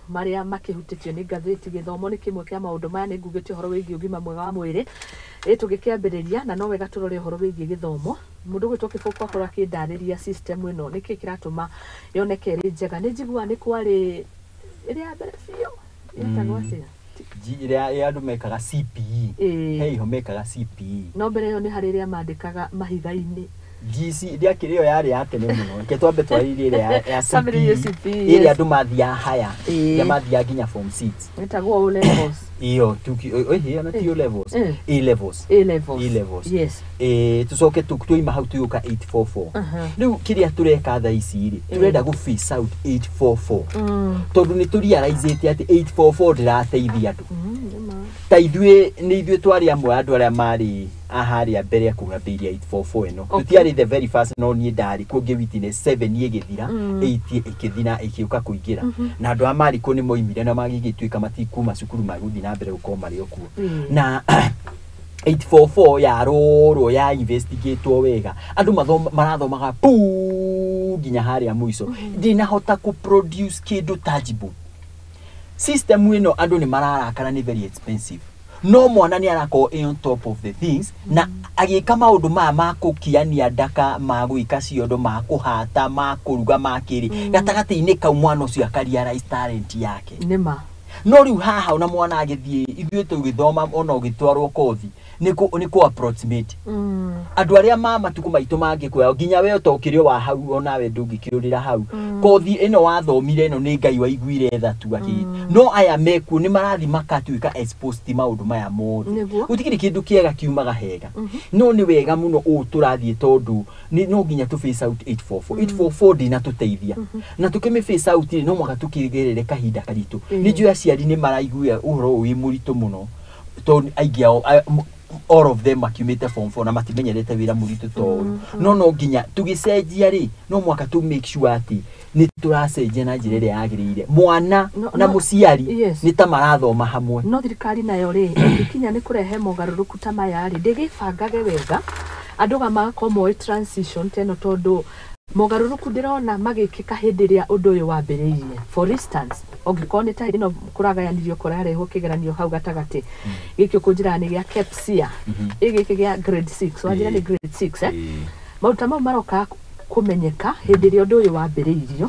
maria makihutitio ni ngathĩti gĩthomo nĩ kimwe kĩa maũndũ maya nĩ ngugĩte ũhoro wĩgiĩ ũgima mwega wa mwĩrĩ tũgĩkĩambĩrĩria na no wega tũrore ũhoro wĩgiĩ gĩthomo mũndũ gwĩtwo Kĩbũkũ akorwo akĩndarĩria system ĩno nĩkĩ kĩratũma yoneke ĩrĩ njega nĩ njiguaga nĩ kwarĩ ĩrĩa ya mbere biũ yetagwo atĩa ĩrĩa andũ mekaga CPE he iho mekaga CPE no mbere ĩyo nĩ harĩ ĩrĩa mandĩkaga mahiga-inĩ GC ndiakĩrĩyo yarĩ ya tene mũno reke twambe twarĩrie ĩrĩa ya CPE ĩrĩa andũ mathiaga haya ya mathiaga nginya form 6 ĩtagwo O levels iyo ona ti O levels A levels yes tucoke tuima hau tuyuka 844 rĩu kĩrĩa tureka thaa ici rĩ turenda gũ face out 844 tondũ nĩ tũrealize ati 844 ndĩrateithia andũ ta ithuĩ nĩ ithuĩ twarĩ amwe andũ arĩa marĩ aharia mbere ya kũhambĩria 844 ĩno tutiarĩ the very first no niĩ ndarĩ kuo ngĩ witness 7 ĩgĩthira 8 ĩkĩthina ĩkĩũka kũingĩra na andũ amari ko nĩ moimire na magĩgĩtuĩka matikuma cukuru magũthiĩ na mbere gũkorwo marĩ okuo na 844 yarorwo ya investigatewo wega andũ marathomaga pu nginya harĩa mũico ndinahota ku produce kĩndũ tangible system ĩno andũ nĩ mararakara nĩ very expensive no mwana nĩ arakorwo on top of the things na agĩka maũndũ maya ma kũkiania ndaka ma gwĩka ciondo ma kũhata ma kũruga ma kĩrĩ gatagatĩ-inĩ kau mwana ũcio akarealize talent yake nĩma no rĩu haha ona mwana agĩthiĩ ithuĩ tũgĩthoma ona ũgĩtwarwo kothi nĩ ku approximate andũ arĩa matukũ maitũ mangĩkwoya nginya we ũtokĩrĩo wa hau ona we ndũngĩkĩrũrĩra hau kothi ĩno wathomire ĩno nĩ Ngai waiguire tha tu no aya meku nĩ marathi makatuĩka exposed maũndũ maya mothe gũtikĩrĩ kĩndũ kĩega kiumaga hega no nĩ wega mũno tũrathiĩ tondũ no nginya tu face out 844 ndinatũteithia na tukĩmĩ face out no mwaka tukĩgerere kahinda karitũ nĩ njũĩ aciari nĩ maraigua ũhoro wĩ mũritũ mũno tondũ aingĩ all of them akiumĩte form 4 na matimenyerete wĩra mũritũ to no nginya tũgĩcenjia rĩ no mwaka tu make sure ati nĩ tũracenjia na njĩra ĩrĩa yagĩrĩire mwana na mũciari nĩ ta marathoma hamwe no thirikari nayo rĩ ĩkinya nĩ kũrehe mogarũrũku ta maya rĩ ndĩgĩbangage wega andũ magakorwo moĩ transition teno tondũ mogarũrũku ndĩrona magĩkĩka hĩndĩ ĩrĩa ũndũ ũyũ wambĩrĩirie for instance ũngĩkorwo nĩ ta ĩno kũragayanirio kũrarehwo kĩgeranio hau gatagatĩ gĩkĩ kũnjĩra-inĩ gĩa KEPSIA gĩkĩ gĩa grade 6 wanjĩra nĩ grade 6 maũndũ mau maroka kũmenyeka hĩndĩ ĩrĩa ũndũ ũyũ wambĩrĩirio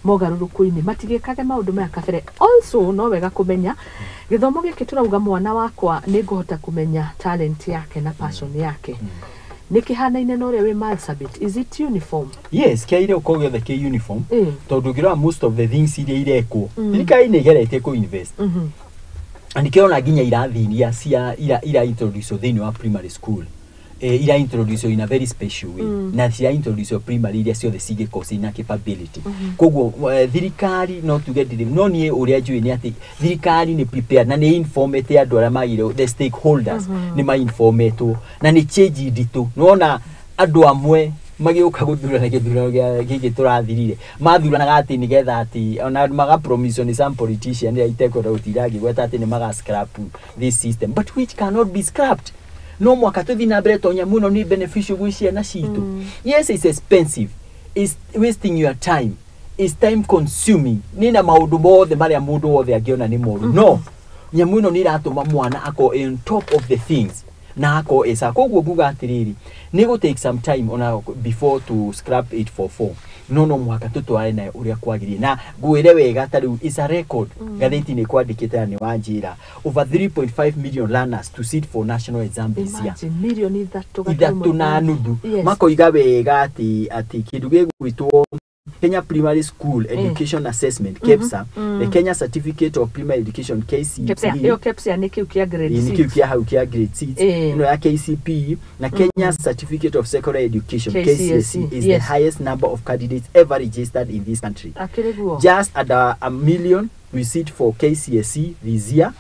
mogarũrũku-inĩ matigĩkage maũndũ maya kabere also no wega kũmenya gĩthomo gĩkĩ tũrauga mwana wakwa nĩ ngũhota kũmenya talent yake na passion yake nikihanaine no rĩwe Marsabit is it uniform yes kĩaire uko gĩothe kĩ uniform tondũ ngĩrora most of the things iria irekwo thirikari nĩ igerete ku invest andikĩona nginya irathi iria cia ira introduce thĩinĩ wa primary school ira introduce in a very special way na cia introduce primary iria ciothe cigĩkorwo ciĩna capability koguo thirikari no tuge no niĩ ũrĩa njũĩ nĩ atĩ thirikari nĩ prepared na nĩ informete andũ arĩa magĩrĩirwo the stakeholders nĩ ma-informetwo na nĩ change nditũ nona andũ amwe magĩũka gũthurana gĩthurano gĩkĩ tũrathirire mathuranaga atĩ nĩgetha atĩ ona maga promise ni some politician ya itekora ũtiragi gweta atĩ nĩ maga scrap this system but which cannot be scrapped no mwaka tuthi na mbere tonya muno ni beneficial gwĩ ciana citũ yes it's expensive it's wasting your time it's time consuming nina maũndũ mothe marĩa mũndũ wothe angĩona nĩ moru no nyamu ĩno nĩ iratũma mwana ako on top of the things na ako esa koguo nguga atĩrĩrĩ nĩ go take some time ona before to scrap 844 no mwaka tutware nayo ũrĩa kwagĩrĩire na ngwĩre wega tarĩu is a record gathĩti-inĩ kwandĩkĩte nĩ wanjĩra over 3.5 million learners to sit for national exam this year milioni 3.5 makoiga wega atĩ kĩndũ gĩgwĩtwo Kenya Primary School Education Assessment KEPSA the Kenya Certificate of Primary Education KCPE KEPSA nĩ kĩu kĩa grade 6 nĩ kĩu kĩa hau kĩa grade 6 ino ya KCPE na Kenya Certificate of Secondary Education KCSE is the highest number of candidates ever registered in this country just under a million we sit for KCSE this year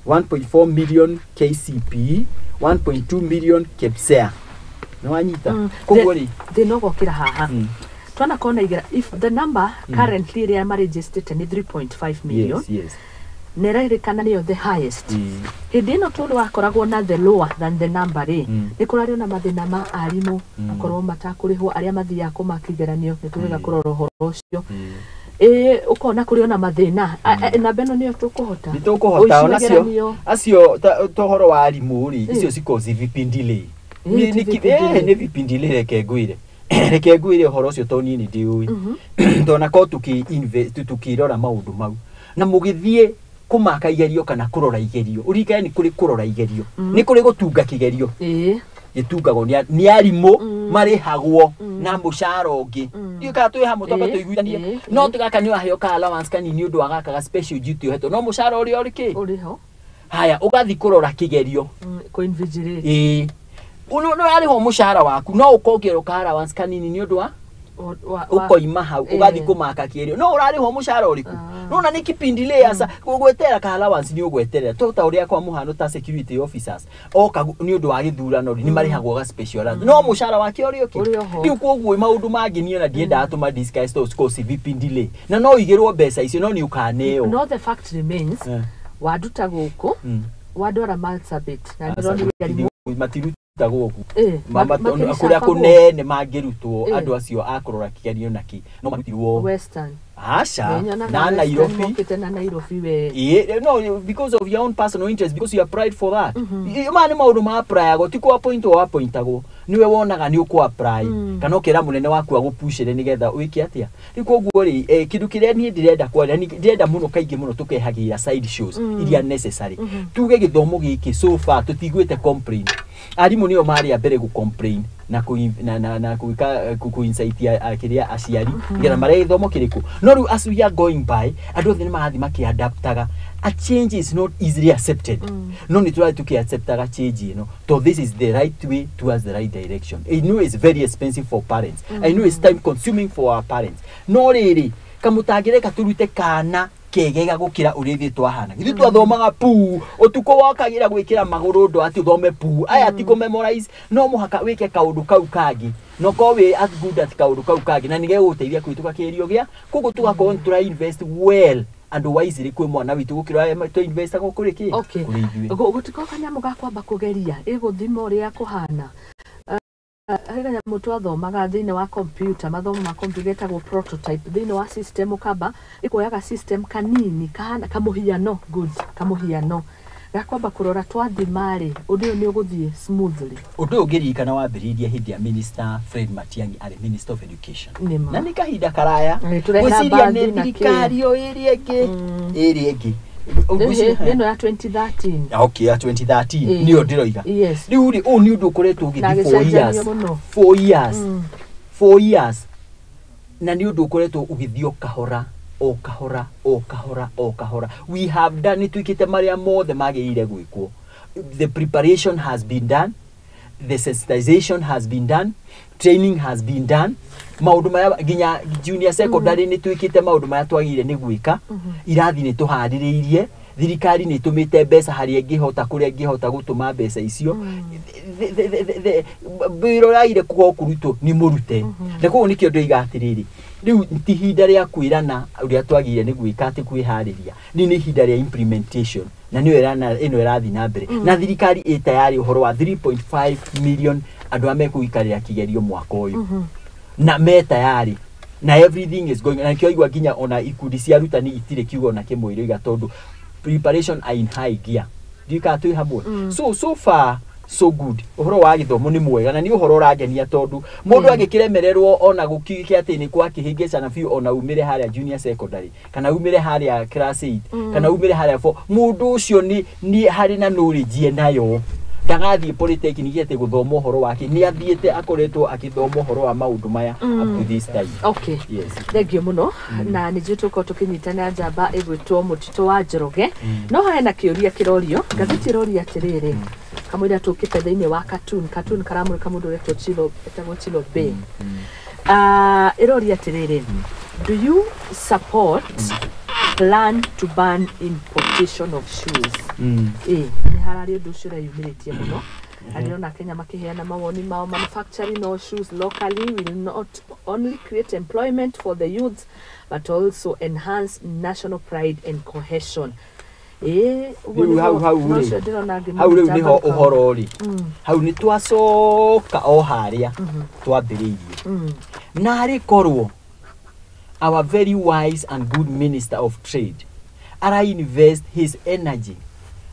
1.4 million KCPE 1.2 million KEPSA no anyita koguo ri ndinogokira haha twana kona igera if the number currently they are registered ni 3.5 million yes nererikana niyo the highest hindi ino tundu wakoragwo na the lower than the number ni kurario na mathina ma arimu akorwo matakurihwo aria mathiaga kumakigeranio ni tuwega kurora horo ucio ukona kuri ona mathina na beno ni tukuhota ona acio tohoro wa arimu ri icio cikozi vipindile ni vipindile reke ngwire horo ucio toni ni ndiui ndona ko invest tukirora maundu mau na mugithie kumaka igerio kana kurora igerio urikane ni kuri kurora igerio ni kuri gutunga kigerio gitungagwo ni arimu marihagwo na mushara ungi ika twi hamwe toka tuiguithanie no tigaka ni aheo ka allowance kanini undu agaka special duty heto no mushara uriho haya ugathi kurora kigerio ko invigilate no ariho mushara waku no ukongero ka allowance kanini ni undu wa ukoima hau ugathi kumaka kigerio no urariho mushara uriku no na ni kipindile asa gugwetera ka allowance ni ugweterera tota uria kwa muhano ta security officers oka ni undu wa githurano ni marihagwo ga special no mushara wake urioki riu koguo maundu mangi ni ona ndienda atuma disguise to score vipindile na no igirwo mbeca icio no ni ukaneo no the fact remains waduta guku wadora malsabit na ndiro matiru tagoku mama kuria kunene mangirutwo andu acio akurora kigerio naki no marutirwo western asha na Nairobi we no because of your own personal interest because you applied for that mani maundu ma apply go tiko appoint o appoint ago niwe wonaga ni uko apply kana ukira munene waku agupushire nigetha wiki atia riko guo ri kindu kiria ni ndirenda kwara ni ndirenda muno kaingi muno tukehagira side shows iria necessary tuge githomo giki so far tutigwete complain arimu niyo mari abere gu complain na ku insight akiria aciari ngira mare githomo kiriku no ru as we are going by adu thini mahathi makiadaptaga a change is not easily accepted no ni try to acceptaga change so this is the right way towards the right direction. I know it's very expensive for parents I know it's time consuming for our parents no really kamutagire katurute kana kegega gukira urithi twahana githi twathomaga pu utuko wakagira gwikira maguru ndo ati uthome pu aya ti ku memorize no muhaka wike kaundu kau kangi no ko we as good at kaundu kau kangi na nige guteithia kwituka kirio gia kugu tugakorwo try invest well and wisely kwi mwana witu gukira to invest go kuri ki gutiko kanyamu gakwamba kugeria iguthimo ria kuhana hega mutu athomaga thini wa computer mathomo ma computer go prototype thini wa system ukaba ikoyaga system kanini kana kamuhiano good kamuhiano gakwamba kurora twathimari undu ni uguthie smoothly undu ungirikana wambiriria hindi ya minister Fred Matiang'i ari minister of education na ni kahinda karaya gwiciria ni thirikari o iri egi Nino ya 2013. Okay, ya 2013. Niyo ndiroiga. Riu ri ni undu ukoretwo ugithi 4 years. 4 years. 4 years. Na ni undu ukoretwo ugithio kahora. We have done it twikite maria mothe magirire gwikwo. The preparation has been done. The sensitization has been done. Training has been done. Maundu maya ginya junior secondary ni twikite maundu maya twagire ni gwika irathi ni tuhaririirie thirikari ni tumite mbeca hari engihota kuri engihota gutuma mbeca icio biro raire kugo kuruto ni murute ndako ni kio ndoiga atiriri riu ti hinda ria kwirana uria twagire ni gwika ati kwihariria ni hinda ria implementation na niyo ino irathi na mbere na thirikari tayari uhoro wa 3.5 million andu amekuikarira kigerio mwaka uyu na tayari na everything is going na kio igwa ginya ona ikundi cia rutani itire kiugo na kimwiro iga tondu preparation in high gear dika tu hamwe so far so good uhoro wa githomo ni mwega na ni uhoro uragenia tondu mundu agikiremererwo ona gukike ati ni kwa kihingica na fiu ona umire haria junior secondary kana umire haria class 8 kana umire haria 4 mundu ucio ni hari na knowledge nayo ndagathie polytechnic ete guthoma uhoro wake ni athiete akoretwo akithoma uhoro wa maundu maya up to this time. Okay, yes, thank you muno na ni jitu ko tukinyitana njamba igwitwo Mutito wa Njoroge no hena kiuria kirorio gathiti roria atiriri kamwira tukite thiini wa cartoon karamurika mundu retwo Chilo etagwo Chilo Bay iroria atiriri do you support plan to ban importation of shoes? Ni harari undu ucio yumiritie muno aliona Kenya makiheana mawoni mao manufacturing no shoes locally will not only create employment for the youth but also enhance national pride and cohesion. How niho uhoro ri hau ni twacoka o haria twambiriirie na ri korwo our very wise and good Minister of Trade, invest his energy,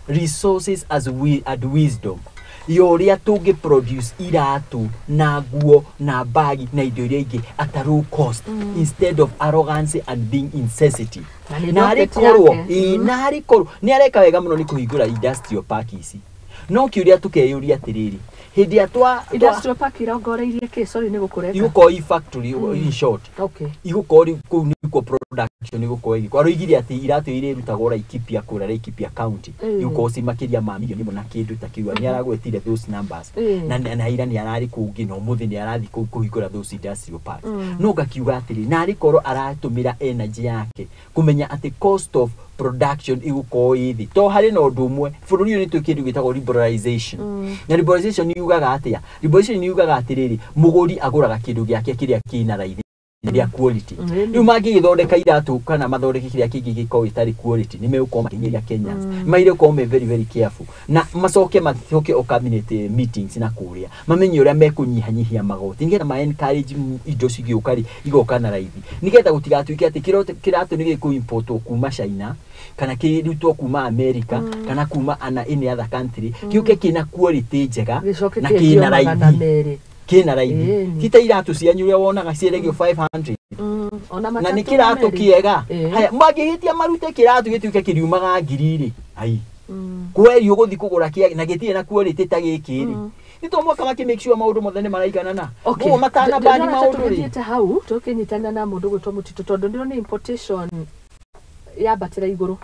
resources and wisdom yoria tungi produce iratu na guo na bagi na indo iria ingi at a low cost instead of arrogance and being insensitive. Na arikorwo ni areka wega muno ni kuhingura industrial park ici. No kiuria tukeyuria atiriri hindi atwa industrial park irongoreirie ke sorry ni gukureka iguko factory in short okay iguko ku niko production iguko igi kwaro igiri ati iratu ire rutagora ikipia kura ikipia county iguko simakiria ma milioni mona kindu takiwa ni aragwetire those numbers na ira ni arari kungi no muthi ni arathi kuhingura those industrial park no gakiuga atiri na arikoro aratumira energy yake kumenya ati cost of production iguko ithi to hari no ndumwe bururi ni tukindu gitagwo liberalization na liberalization ni yugaga atia liberalization ni yugaga atiriri muguri aguraga kindu giake kiria kina raithi ya quality ni magi githondeka iratu kana mathondeki kiria kingi giko itari quality ni meuko makinyiria Kenyans maire ko me very very careful na macoke mathoke o cabinet meetings na kuria mamenye uria mekunyihanyihia magoti nigetha ma encourage indo cigiukari igoka na raithi nigetha gutigatuike ati kiratu ni giku import kuma China kana kirutwo kuma America kana kuma any other country kiuke kina quality njega na kina raithi kina raithi kita iratu cianyu ria wonaga ciregio 500 na ni kiratu kiega haya magihitia marute kiratu gituike kiriumaga ngiriri ai kweli uguthi kugura kia na gitie na quality ta gikiri nito mwaka make make sure maundu mothe ni maraigana na go matana bani maundu ri hau tukinyitana na mundu gutwa mutito tondu ndio ni importation ya batira iguru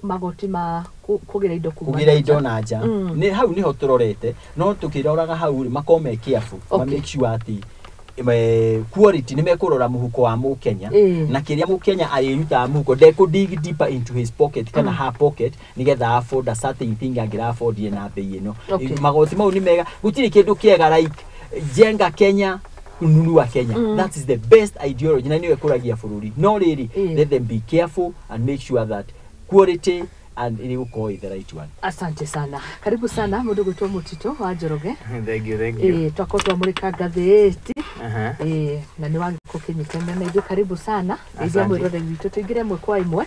magoti ma kugira indo na nja ni hau niho turorete no tukiroraga hau makome careful make sure ati quality ni mekurora muhuko wa Mukenya na kiria Mukenya ariruta muhuko they could dig deeper into his pocket kana her pocket nigetha afford a certain thing angira afford na bei ino magoti mau ni mega gutiri kindu kiega like jenga Kenya ununu wa Kenya that is the best ideology na niwe kuragia bururi no really let them be careful and make sure that quality and ili uko the right one. Asante sana. Karibu sana mundu gwitwo Mutito wa Njoroge. Thank you. Twako twamurika gatheti. Na ni wangi kukinyitana na ithu karibu sana. Ija mwirore witu tuingire mwe kwa imwe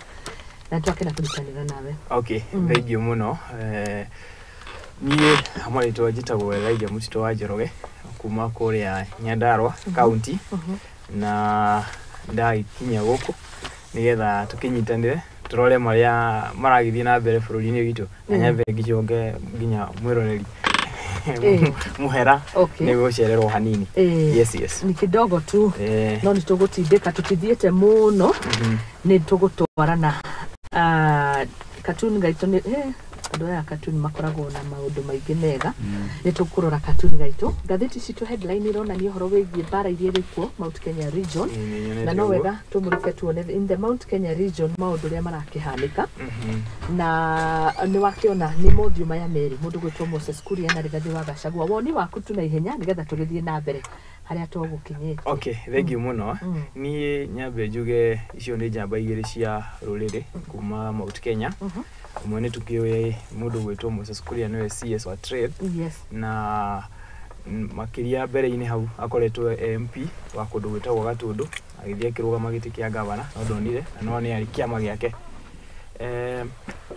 na twake na kulikanira nawe. Okay, thank you muno. Ni amarito jitagwo Elijah Mutito wa Njoroge kuma kuria Nyandarua county na ndai kinya guku nigetha tukinyitanire turole maria maragithie na mbere bururi-ini witu na nyambe ngijonge nginya mwiroreri muhera ni gucererwo hanini yes ni kidogo tu no ni tugutindika tutithiete muno ni tugutwarana cartoon gaitu ni andu aya cartoon makoragwo na maundu maingi mega ni tukurora cartoon gaitu gatheti citu headline irona ni horo wigie bara iria rikuo Mount Kenya region na no wega tumurike tuone in the Mount Kenya region maundu ria marakihanika na ni wakiona ni mothiuma ya meri mundu gwitwo Moses Kuria na Rigathi wa Gachagua woni waku tu na ihenya nigetha tugithie na mbere haria tugukinyite. Okay, thank you muno. Ni nyambe njuge icio ni njamba igiri cia ruriri kuma Mount Kenya. Mwene tukiwe mundu gwitwo Moses Kuria niwe CS wa trade na makiria mbere-ini hau akoretwo MP wa kundu gwitagwo Gatundu agithie kirugama giti kia gavana no ndonire no ni ari kiama giake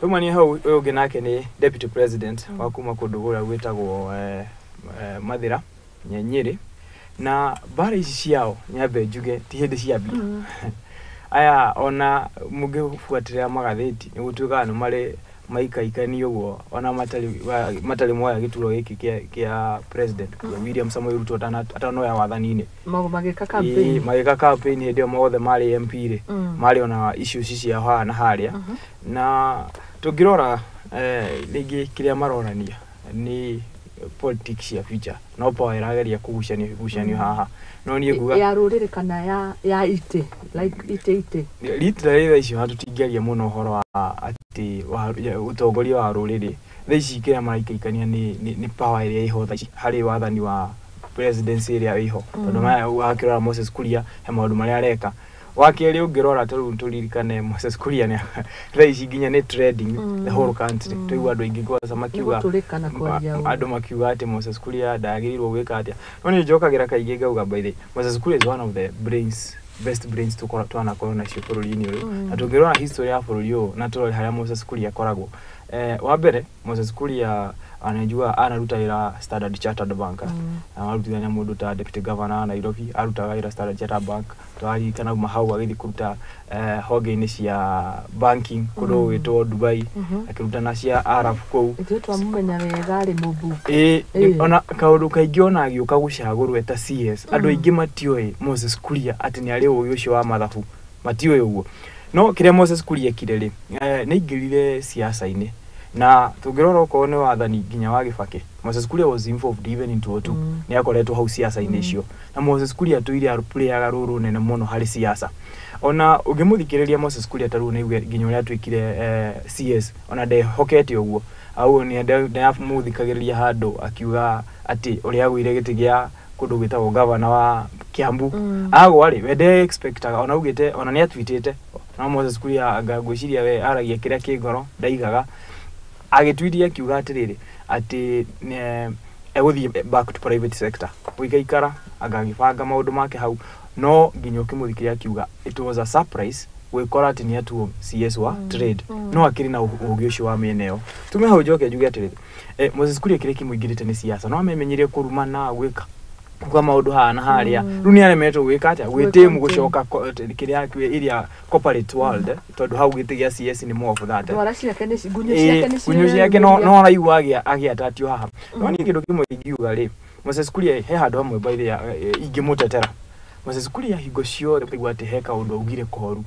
tumani hau uyu ungi nake ni deputy president wa kuma kundu guria gwitagwo Mathira Nyeri na bara ici ciao nyambe njuge ti hindi cia mbia aya ona mugifuatira magatheti ni gutuika no mari maikaikani uguo ona matali moya gituro giki kia president William Samoei Ruto atano ya wathani-ini magika campaign ndio mothe mari MP ri mari ona issues cia ha na haria na tugirora ligi kiria marorania ni politics ya future no power irageria kugucanio haha no nie nguga ya rurire kana ya ite like ite literally icio hatutingiaria muno horo wa ati utongoria wa rurire thaici kiria maraikaikania ni power iria iho thaici hari wathani wa presidency iria iho tondu maya wakirora Moses Kuria he maundu maria areka wakeri ungirora turirikane Moses Kuria ne thaici nginya ni trading the whole country tu andu ingi kwa samakiuga andu makiuga ati Moses Kuria ndagirirwo gwika atia no ni njokagira kaingi ngauga by the Moses Kuria is one of the brains best brains twana korona cio bũrũri-inĩ ũyũ na tũngĩrora history ya bũrũri ũyũ na tũrore harĩa Moses Kuria akoragwo wa mbere Moses Kuria anajua anaruta ira Standard Chartered Bank na arutithania mũndũ ta deputy governor wa Nairobi arutaga ira Standard Chartered Bank twari kana mahau agĩthi kuruta honge-inĩ cia banking kũndũ gwĩtwo Dubai akiruta na cia Arab kũu twamũmenya wega arĩ mũmbunge ona kaũndũ kaingĩ ona agĩũka gũcagũrwo ta CS andũ aingĩ matiũĩ Moses Kuria atĩ nĩ arĩ ũũgĩ ũcio wa mathabu matiũĩ ũguo no kĩrĩa Moses Kuria ekire rĩ nĩ ingĩrire siasa-inĩ na tũngĩrora okorwo nĩ wathani nginya wa Gĩbakĩ Moses Kuria was involved even into otu nĩ akoretwo hau siasa-inĩ icio na Moses Kuria tũire player rũrũ nene mũno harĩ siasa ona ũngĩmũthikĩrĩria Moses Kuria tarũ nĩ nginya ũrĩa twĩkire CS ona ndehokete ũguo au nĩ ndamũthikagĩrĩria handũ akiuga atĩ ũrĩa agũire gĩtĩ gĩa kũndũ gwĩtagwo governor wa Kiambu agwa rĩ wende expectaga ona ugĩte ona nĩ atwitĩte na Moses Kuria ngwĩciria we aragia kĩrĩa kĩ ngoro ndaigaga agĩtwitia kiuga atĩrĩrĩ atĩ egũthiĩ back to private sector gũikaikara agagĩbanga maũndũ make hau no nginya ũkĩmũthikĩrĩria kiuga it was a surprise gwĩkora atĩ nĩ atuo CS wa trade no akĩrĩ na ũũgĩ ũcio wa mĩena ĩyo tume hau njoke njuge atĩrĩrĩ Moses Kuria kĩrĩa kĩmũingĩrĩte nĩ siasa no amenyire kũrumana gwĩka kwa maũndũ hana harĩa rĩu nĩ aremetwo gwĩka atĩa gwĩtĩmu gũcoka kĩrĩa iria corporate world tondũ hau gĩtĩ gĩa CS nĩ more of that gunyũ ciake no araigua agĩatatio haha no nĩ kĩndũ kĩmwe ingiuga rĩ Moses Kuria he handũ hamwe by the ingĩmũtetera Moses Kuria hingo ciothe kũigua atĩ he kaũndũ augire koru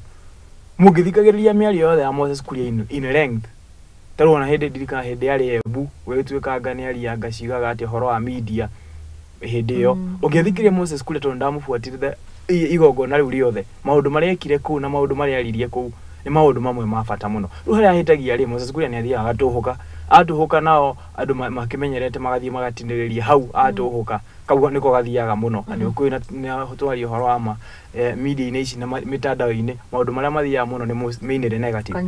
mũngĩthikagĩrĩria mĩario yothe ya Moses Kuria in length tarona hĩndĩ ndirikana hĩndĩ yarĩ Embu gwĩtuĩkanga nĩ arianga cigaga atĩ horo wa media hĩndĩ ĩyo ũngĩthikĩrĩria Moses Kuria tondũ ndamũbuatĩte igongona rĩu rĩothe maũndũ marĩa ekire kũu na maũndũ marĩa aririe kũu nĩ maũndũ mamwe ma bata mũno rĩu harĩa hĩtagia rĩ Moses Kuria nĩ athiaga atũhũka nao andũ makĩmenyerete magathiĩ magatinĩrĩria hau atũhũka kau nĩko gathiaga mũno na nĩ ũkũĩ na twaria ũhoro wa media-inĩ ici na mitandao-inĩ maũndũ marĩa mathiaga mũno nĩ mainire negative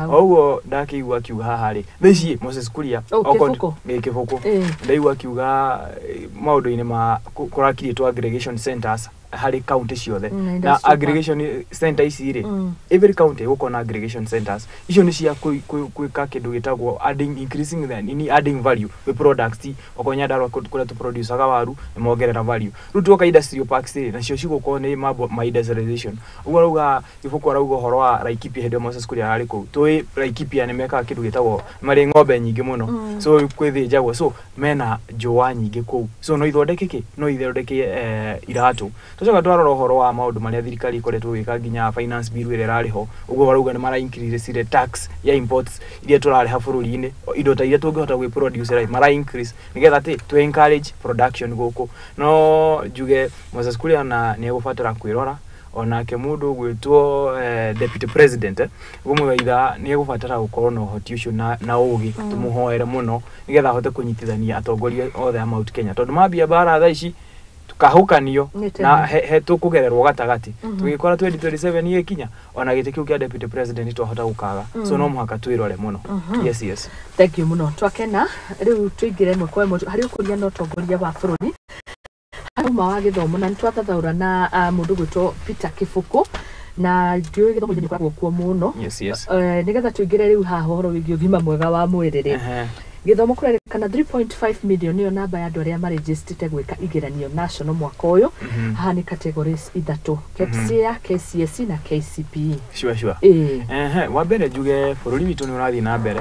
ũguo ndakĩigua akiuga haha rĩ thaici Moses Kuria kĩbũkũ ndaigua akiuga maũndũ-inĩ ma kũrakirĩtwo aggregation centers harĩ county ciothe na aggregation center ici rĩ every county gũkorwo na aggregation centers icio nĩ cia gwĩka kĩndũ gĩtagwo increasing adding value with products okonya ndarwa kũrĩa tu produce waru nĩ mongerera value rĩu tuoka industrial parks rĩ nacio cigũkorwo nĩ mambo ma industrialization ũguo rauga ibuku arauga ũhoro wa Laikipia hĩndĩ Moses Kuria arĩ kũu tũĩ Laikipia nĩ mekaga kĩndũ gĩtagwo marĩ ng'ombe nyingĩ mũno so kwĩthĩnjagwo so mena njũa nyingĩ kũu so no ithondeke iratũ tucoka twarora ũhoro wa maũndũ marĩa thirikari ikoretwo gwĩka nginya finance bill ĩrĩa ĩrarĩho ũguo barauga nĩ mara increase tax ya imports iria tũrarĩha bũrũri-inĩ indo ta iria tũngĩhota gwĩ produce mara increase nĩgetha atĩ to encourage production gũkũ no njuge Moses Kuria na nĩ egũbatara kwĩrora onake mũndũ gwĩtwo deputy president gũmũthaitha nĩ egũbatara gũkorwo na ũhoti ũcio na ũũgĩ tũmũhoere mũno nĩgetha ahote kũnyitithania atongoria othe a Mount Kenya tondũ mambia bara thaa ici tukahukanio na he tũkũgererwo gatagatĩ tũgĩkora 2027 igĩkinya ona gĩtĩ kĩu kĩa deputy president twahota gũkaga so no mũhaka twĩrore mũno yes thank you mũno twakena rĩu tũingĩre ĩmwe kwa ĩmwe harĩ ũkũria na ũtongoria wa bũrũri haruma wa gĩthomo na nĩtwathathaũra na mũndũ gwĩtwo Peter Kĩbũkũ na ndiũĩ gĩthomo nĩ gĩkoragwo kuo mũno nĩgetha tũingĩre rĩu haha ũhoro wĩgiĩ ũgima mwega wa mwĩrĩ rĩ gĩthomo kũrerĩkana 3.5 million nĩyo namba ya andũ arĩa marejistĩte gwĩka igeranio national mwaka ũyũ haha nĩ categories ithatũ KPSEA, KCSE na KCPE sure wa mbere njuge bũrũri witũ nĩ ũrathiĩ na mbere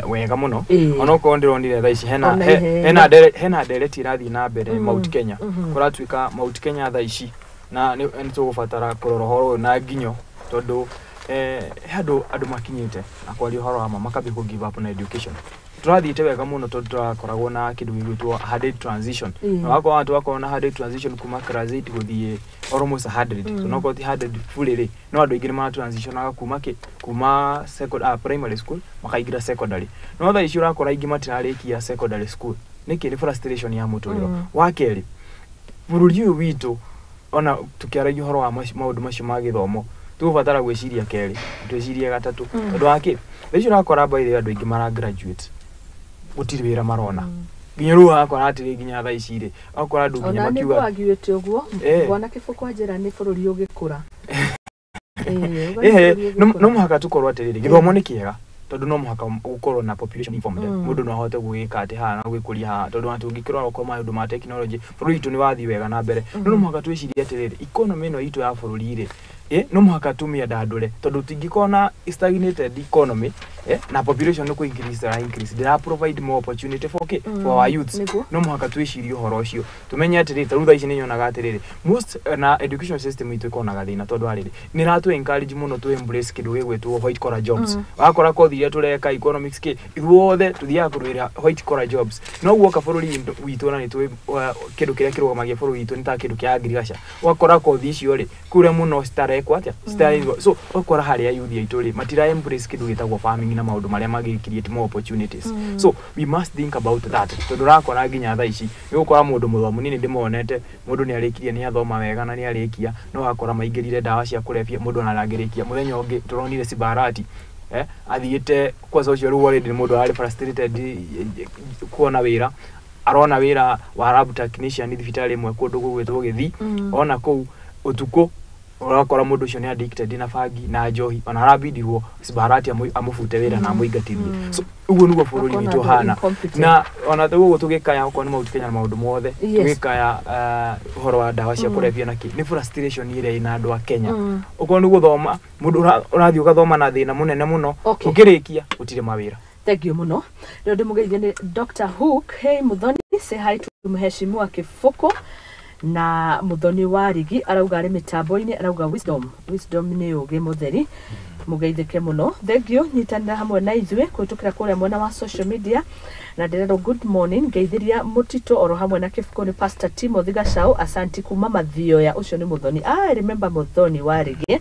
wega mũno ona okorwo ndĩronire thaa ici hena ndereti irathiĩ na mbere Mount Kenya kũratuĩka Mount Kenya thaa ici na nĩ tũgũbatara kũrora ũhoro na nginyo tondũ andũ makinyĩte na kwaria ũhoro wa makambia kũ give up na education tũrathiĩte wega mũno tondũ tũrakoragwo na kĩndũ gĩgwĩtwo hard transition na wakorwo na hard transition kuma class 8 gũthiĩ almost 100 no ko ti 100 fully rĩ no andũ aingĩ nĩ ma transitionaga kuma primary school makaingĩra secondary no thaa ici ũrakora aingĩ matirarĩkia secondary school nĩkĩ nĩ frustration ya mũtũrĩro wa kerĩ bũrũri ũyũ witũ ona tũkĩaragia ũhoro wa maũndũ macio ma gĩthomo tũgũbatara gwĩciria kerĩ twĩcirie gatatũ tondũ wakĩ rĩu ũrakora by the andũ aingĩ mara graduate gũtirĩ wĩra marona nginya rĩu akora atĩ nginya thaa ici rĩ akora andũ nginya makiuga ona nĩ gwagiwĩte ũguo bwana Kĩbũkũ njĩra nĩ bũrũri ũgĩkũra no muhaka tukorwo atiriri githomo ni kiega tondu no muhaka ukorwo na population informed mundu no ahote gwika ati hana gwikuria ha tondu atungikirwa ukorwo maundu ma technology bururi itu ni wathi wega na mbere no muhaka twicirie atiriri economy no itu ya bururi ri no muhaka tumia ndandure tondu tingikona stagnated economy na population no increase they provide more opportunity for our youths no muhaka twicirie horo ucio tumenye atiriri tarutha ici ni nyonaga atiriri most na education system itu ikonaga thina tondu ariri ni ratu encourage muno to embrace kindu gigwetwo white collar jobs wakora kothi iria tureka economics ki ithuothe tuthia kurwira white collar jobs no guoka bururi witu na ni tu kindu kiria kirugamagia bururi witu ni ta kindu kia agriculture wakora kothi icio ri kuria muno starekwa atia starekwa so wakora haria youth itu ri matira embrace kindu gitagwo farming na maundu maria magi create more opportunities so we must think about that tondu rakora nginya tha ici ni gukora mundu muthomu ni ndimonete mundu ni arikirie ni athoma wega na ni arikia no akora maingirire dawa cia kurefia mundu na arangirikia muthenya ungi turonire Sibarati athiite kwa social world ni mundu ari frustrated kuona wira arona wira wa lab technician thibitari imwe kundu gugwetwo githi ona kuu utuko urakora mundu ucio ni addicted na fagi na njohi ona arabidiwo Sibarati amufute wira na amuingatithie so uguo niguo bururi witu hana na ona tuguo tugikaya uko ni mautu Kenya na maundu mothe tugikaya horo wa dawa cia kurefia naki ni frustration ire ina andu a Kenya uko niguo thoma mundu urathi ugathoma na thina munene muno ukirikia utire mawira. Thank you muno ndo ndimugeithie ni Dr. Hook. Hey Muthoni, say hi to mheshimiwa Kifuko na Muthoni wa Rigi arauga ari mitambo-ini arauga wisdom ni ugi mutheri mugeithike muno. Thank you nyitana hamwe na ithwe kutukira kuria mwena wa social media na ndirero good morning geithiria Mutito oro hamwe na Kifuko ni Pastor Timothy Gacau asanti kuma Mathioya ucio ni Muthoni. I remember Muthoni wa Rigi,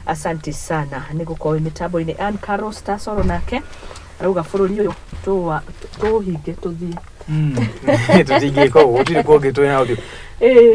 asanti sana nigukorwo mitambo-ini. Ann Carol Stasoro nake arauga bururi uyu tuhinge tuthie tutingiko utiri kuongitwe na audio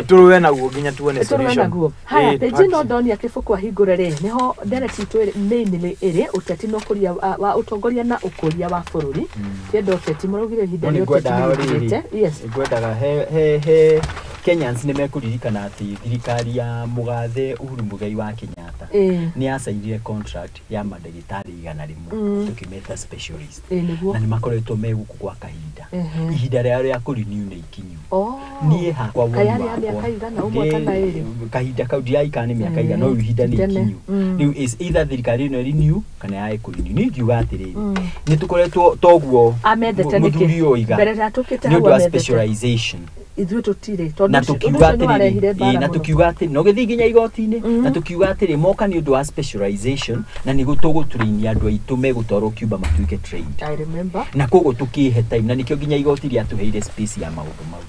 turuwe naguo nginya tuone solution. Haya pejino ndoni Kifuko ahingure ri niho ndereti twiri mainly iri uteti no kuria wa utongoria na ukuria wa bururi kendo uteti murugire hinda ri uteti yes ngwendaga he Kenyans ni mekuririkana ati thirikari ya mugathe Uhuru Muigai wa Kenyatta ni asainire contract ya madagitari 100 tukimeta specialist na ni makoretwo meguku kwa kahinda ihinda rĩao rĩa kũrenew nĩ ikinyu niĩ hakwa kahinda kau ndiaikane mĩaka igana no ihinda nĩ ikinyu rĩu is either thirikari ĩno renew kana yae kũrenew nĩ ngiuga atĩrĩrĩ nĩ tũkoretwo toguo mũthuri oiga nĩ ũndũ wa specialization ithuĩ tutire na tukiuga ati no githi nginya igoti-ini na tukiuga ati moka ni undu wa specialization na ni gutugutureinia andu aitu megutoro Cuba matuike trained. I remember na kogo tukihe time na nikio nginya igoti ria tuheire space ya maundu mau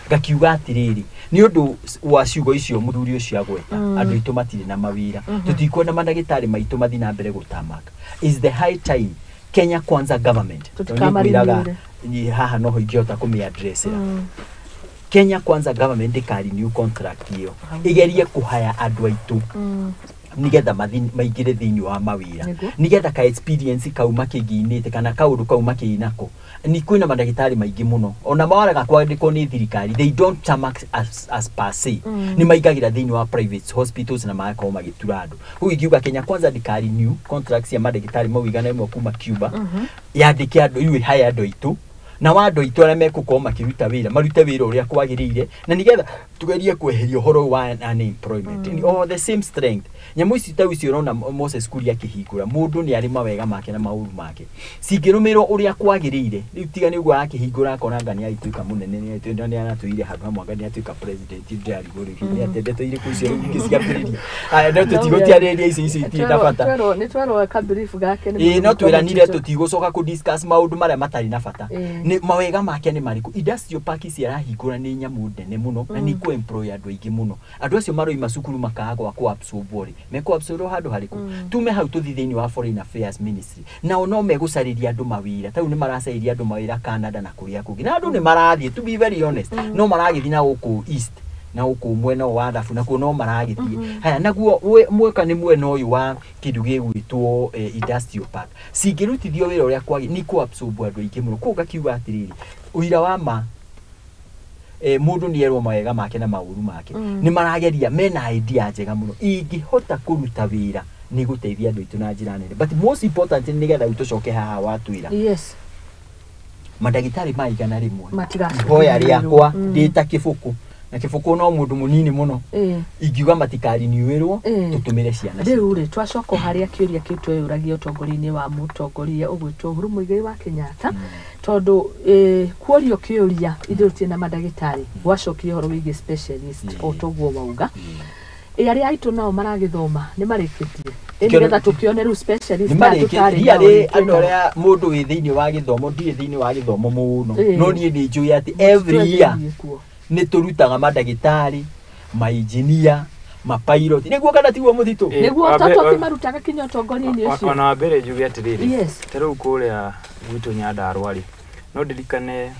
ngakiuga atiriri ni undu wa ciugo icio muthuri ucio agweta andu aitu matire na mawira tutikuona mandagitari maitu mathi na mbere gutamaka. Is the high time Kenya Kwanza government tukamaraga ni haha no hoigiota kumi address Kenya Kwanza government ikari new contract hiyo igerie kuhaya andu aitu nigetha maingire thiini wa mawira nigetha ka experience kauma kiginite kana kaundu kauma kinako ni kwina mandagitari maingi muno ona mawaraga kwandikwo ni thirikari they don't tamak as per se ni maigagira thiini wa private hospitals na maako magitura andu hu ingiuga Kenya Kwanza dikari new contracts ya mandagitari mawigana imwe kuma Cuba yandike andu iwe haya andu aitu na wando itwara mekuko makiruta wira marute wira uria kwagirire na nigetha tugerie kweheria horo wa unemployment all the same strength nyamu ici ta ici urona Moses Kuria kihingura mundu ni ari mawega make na mauru make singirumiro uria kwagirire tiga ni gwa akihingura akona ngani aituika munene ni aitu ndani anatuire handu hamwe ngani atuika president ndari gori ni atendete ire kucio ingi ciapiriria ndo tutigotiareria ici itinda bata ni twaro ka brief gake ni no twiranire tutigocoka ku discuss maundu maria matari na bata ni mawega make ni mariku industrial park cirahingura ni nyamu ndene muno na ni ku employ andu aingi muno andu acio maroima cukuru makaga kwa absorb wori meko absorb handu hariku tume hau tuthi thiini wa foreign affairs ministry na no megucariria andu mawira tau ni maracariria andu mawira Canada na kuria kungi na andu ni marathie to be very honest no maragithi na guku east na guku mwena wa Dafu na kuno maragithie haya naguo mweka ni mwena uyu wa kindu gigwitwo industrial park singirutithio wira uria kwagi ni ku absorb andu aingi muno kuga kiuga atiriri uira wa ma mundu ni erwo mawega make na mauru make ni marageria mena idea njega muno ingihota kuruta wira ni guteithia andu itu na njira nene but most important ni getha utocoke haha watwira yes madagitari maigana rimwe hoya riakwa ndita kibuku na kibuku no mundu munini muno ingiuga matikari niwirwo tutumire ciana riu ri twacoko haria kiuria kitu yuragio utongoria-ini wa mutongoria ugwitwo Uhuru Muigai wa Kenyatta tondu kuorio kiuria ithutie na madagitari gwacokio horo wigi specialist otoguo wauga ari aitu nao maragithoma ni marikitie nigetha tukione ru specialist ndutari ari andoria mundu wi thiini wa githomo ndie thiini wa githomo muno no nie ni njui ati every year ni turutaga madagitari engineer pilot niguo kana tiwo muthitu niguo tatu kimarutaga kinya utongoria-ini ucio ona mbere njuge atiriri yes tariu kuria gwitu Nyandarua ri no ndirikane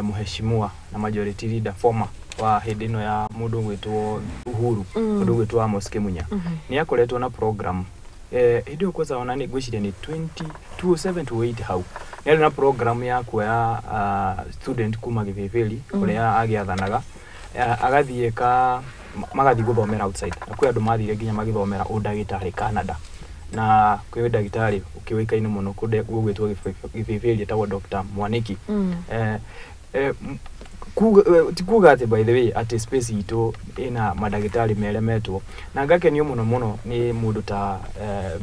muheshimiwa na majority leader former wa hindino ya mundu gwitwo Uhuru mundu gwitwo Amos Kimunya ni akoretwo na program hidio kwanza ona ni gwiciria ni 2027 to 8 hau ni na program ya kuya student kuma Githivili kuria agiathanaga agathie ka magathi guthomera outside akwa andu mathire nginya magithomera udagitari Canada na kwi ndagitari ukiwikaine muno gwitwo Githivili tawo Dr. Mwaniki kuga ati by the way at space ito ina madagitari melemetwo na ngake ni muno ni mundu ta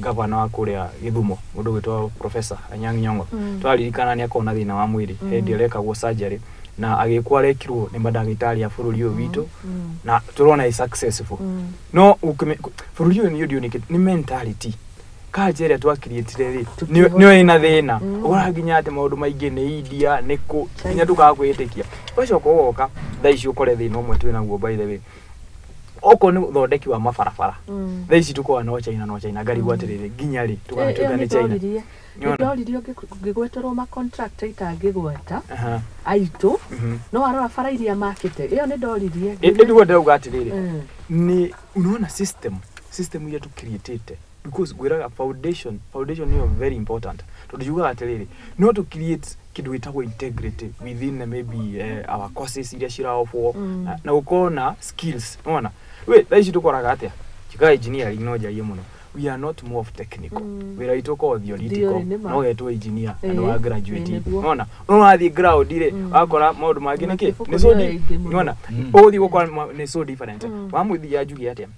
governor wa kuria Githumo mundu gwitwa Professor Anyang' Nyong'o twaririkana ni akona thina wa mwiri hendi areka go surgery na agikwa rekirwo ni madagitari ya bururi uyu witu na turona is successful no bururi uyu ni mentality kajere twa create ri ni ina thina uraginya ati maundu maingi ni India niku kinya tukakwitikia wacoko woka thaici ukore thina umwe twina guo by the way oko ni thondeki wa mabarabara thaici tuko no China ngari gwatirire ginya ri tugatwika ni China ndoririo ngigweterwo ma contractor itangigweta aitu no arora bara iria makite iyo ni ndoririe ndigwo ndauga atirire ni unaona system ya tu create because gwiraga foundation is very important to yuga atiriri no to create kidu itago integrity within maybe our courses iria ciraofo na ukona skills unaona we thaici tukoraga atia chika engineering no jaie muno we are not more of technical we are itoko theoretical no geto engineer and wa graduate unaona unathi ground ile akora maundu mangi niki ni so unaona othi gukora ni so different wa muthi ajugi atia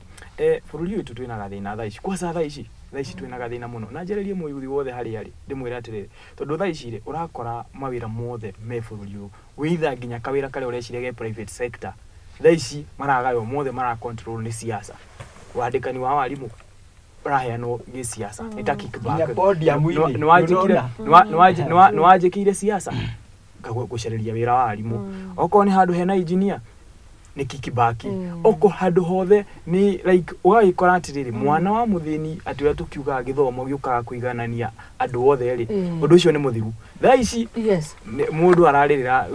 bururi witu twina gathina thaici kwa sa thaici twina gathina muno na njererie muyuthi wothe hari ndimwira atiriri tondu thaici ri urakora mawira mothe me bururi witha nginya kawira kale urecirege private sector thaici maragayo mothe mara control ni siasa wandikani wa walimu raheano gi siasa itakikbaga ni wajikire siasa gucereria wira wa walimu oko ni handu hena engineer ni kikibaki oko handu hothe ni like ugaikora atiriri mwana wa muthini atiwa tukiuga githomo giukaga kuiganania andu othe ri undu ucio ni muthiru thaici yes mundu araririra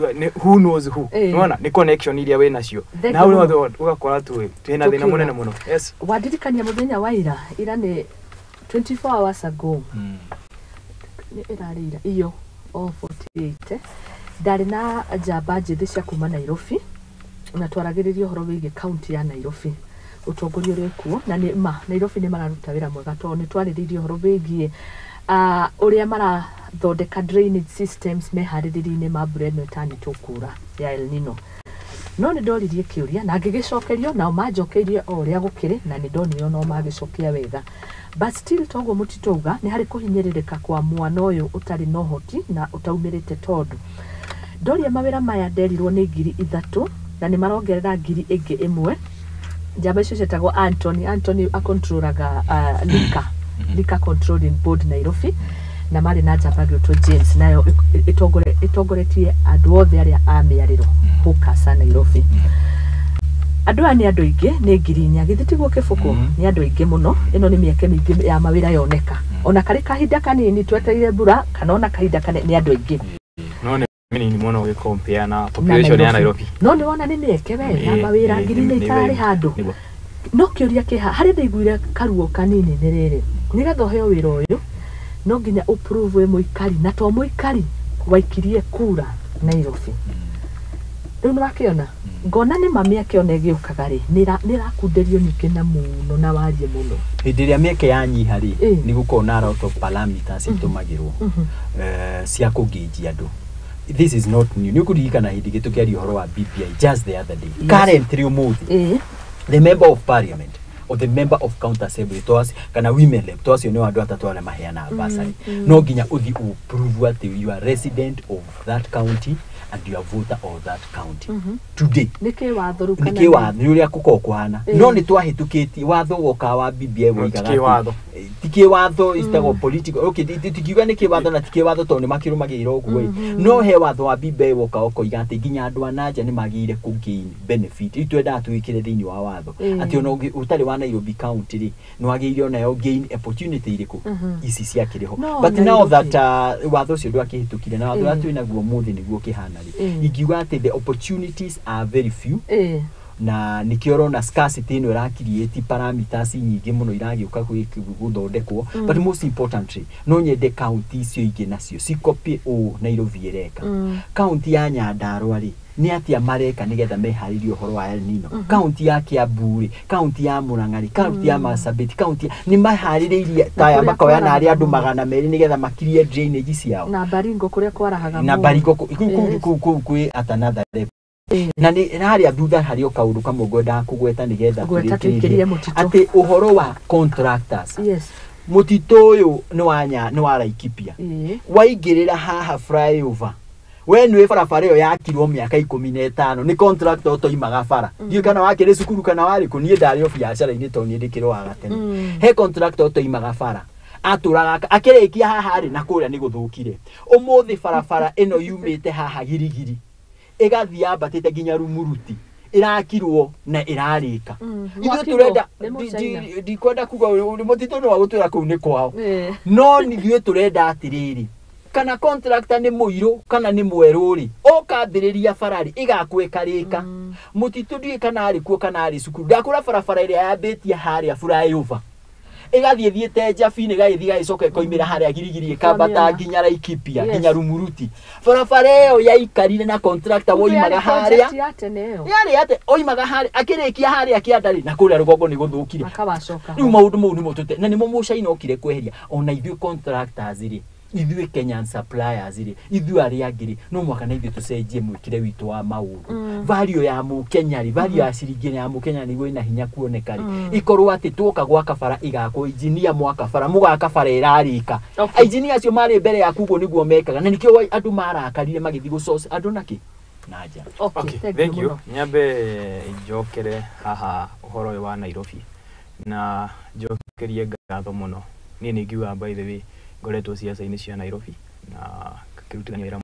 who knows who unaona ni connection iria we nacio na wewe ugakora tu twina thina munene muno yes wadirikania muthenya wa ira ni 24 hours ago ni irarira iyo 48 ndari na jamba njithi cia kuma Nairobi na twaragiririo horo wigi county ya Nairobi utongoria uri kuo na ni Nairobi ni mararuta wira mwega to ni twariririo horo wigi uria marathondeka drainage systems mehariririe-ini ma mbura ino itani tukura ya El Nino no ni ndoririe kiuria na ngigicokerio nao manjokeirie o uria gukiri na ni ndonio no magicokia wega but still togo mutitouga ni hari kuhinyiririka kwa mwana uyu utari no hoti na utaumirite tondu ndoria mawira maya nderirwo ni 3,000 na ni marongerera 1,000 jamba icio cietagwo Anthony akontrolaga Liquor Controlling Board Nairobi na mari na jamba gwitwo James nayo itongoretie andu othe aria amiariro hukasa Nairobi andu ani andu ingi ni ngirinya githitiguo kibuku ni andu ingi muno ino ni mieke mingi ya mawira yoneka ona kari kahinda kanini tweteire mbura kana ona kahinda kanene ni andu ingi no mini ni mwana we compare na population ya Nairobi no ni wona ni mieke wega mawira ngirine itari handu no kiuria kiha hari ndaiguire karuo kanini ni riri ni gatho heo wira uyu no nginya uprove we muikari na to muikari waikirie kura Nairobi riu nwakiona ngona ni mami akiona giukaga ri nirakunderio ningi na muno na warie muno hindi ria mieke yanyiha ri ni gukona out of parameters itumagirwo cia kugiji andu. This is not new. Ni kuririkana hindi gitukiaria horo wa BBI just the other day. Currently umuthi the member of parliament or the member of county assembly to us kana women rep to us you know andu atatu ale maheana basari no nginya uthi prove that you are resident of that county and you are voter of that county today niki watho rukana niki watho uria kuko kuhana no ni twahitukitie watho woka wa BBI woigaga tiki watho istago political okay tikiuga niki watho na tiki watho to ni makirumagirira uguo no he watho wa BBI woka okoiga ati nginya andu anaja ni magire ku gain benefit itwenda tuikire thiini wa watho ati ono utari wa Nairobi county ri no agire ona yo gain opportunity iriku ici cia kiriho but now that watho cio ndwakihitukire na watho atu inaguo muthi niguo kihana ri ingiuga ati the opportunities are very few na nikioro na scarcity no irakirieti parameters nyingi muno iragiuka guthondekwo but most importantly no nyende county icio ingi nacio cicopy o Nairobi ireka county ya Nyandarua ri ni atia mareka nigetha meharirio horo wa El Nino county ya Kiambu ri county ya Murang'a ri county ya Marsabit county ni maharireirie taya makoya na ari andu 200 nigetha makirie drainage ciao na Baringo kuria kwarahaga na Baringo ku at another level na ni haria thutha hario kaundu kamwe ngwenda kugweta nigetha tukirie mutito ati uhoro wa contractors mutito uyu ni wa Laikipia waingirira haha flyover we nwe barabara yo yakirwo miaka 15 ni contractor toimaga bara ndio kana wakire cukuru kana wari kunie ndari of biashara ini to ni ndikirwo agatene he contractor toimaga bara aturaga akirikia haha ri na kuria ni guthukire umuthi barabara ino yumite haha girigiri igathi ambatite nginya Rumuruti irakirwo na irarika ithu turenda ndikwenda kuga mutito no wagutwira kuu ni kwao no nithuĩ turenda atiriri kana contractor ni muiru kana ni mweru ri okambiriria farari igakwekarika mutito ndie kana ari kuo kana ari cukuru ndakura barabara iria yambitie haria flyover igathie thiete Jafini gaithia icoke koimira haria girigiri kambata nginya Laikipia nginya Rumuruti barabara iyo yaikarire na contractor woimaga haria yari ate oimaga haria akirikia haria kiandari na kuria rugongo ni guthukire akabacoka riu maundu mau ni mutute na ni mo mucaina okire kweheria ona ithuĩ contractors ri ithuĩ Kenyan suppliers ri ithuĩ ari angiri no mwaka na ithuĩ tucenjie mwikire witu wa maundu value ya Mukenya ri value ya ciringi ya Mukenya niguo ina hinya kuoneka ri ikorwo ati tuoka gwaka bara igakwo engineer mwaka bara mugaka bara irarika engineer acio mari mbere ya kuguo niguo mekaga na nikio andu marakarire magithi gucoce andu naki naja okay thank you nyambe njokere haha uhoro wa Nairobi na njokerie ngatho muno ni ngiuga by the way ngoretwo ciaca-inĩ cia Nairobi na kirutithania wĩra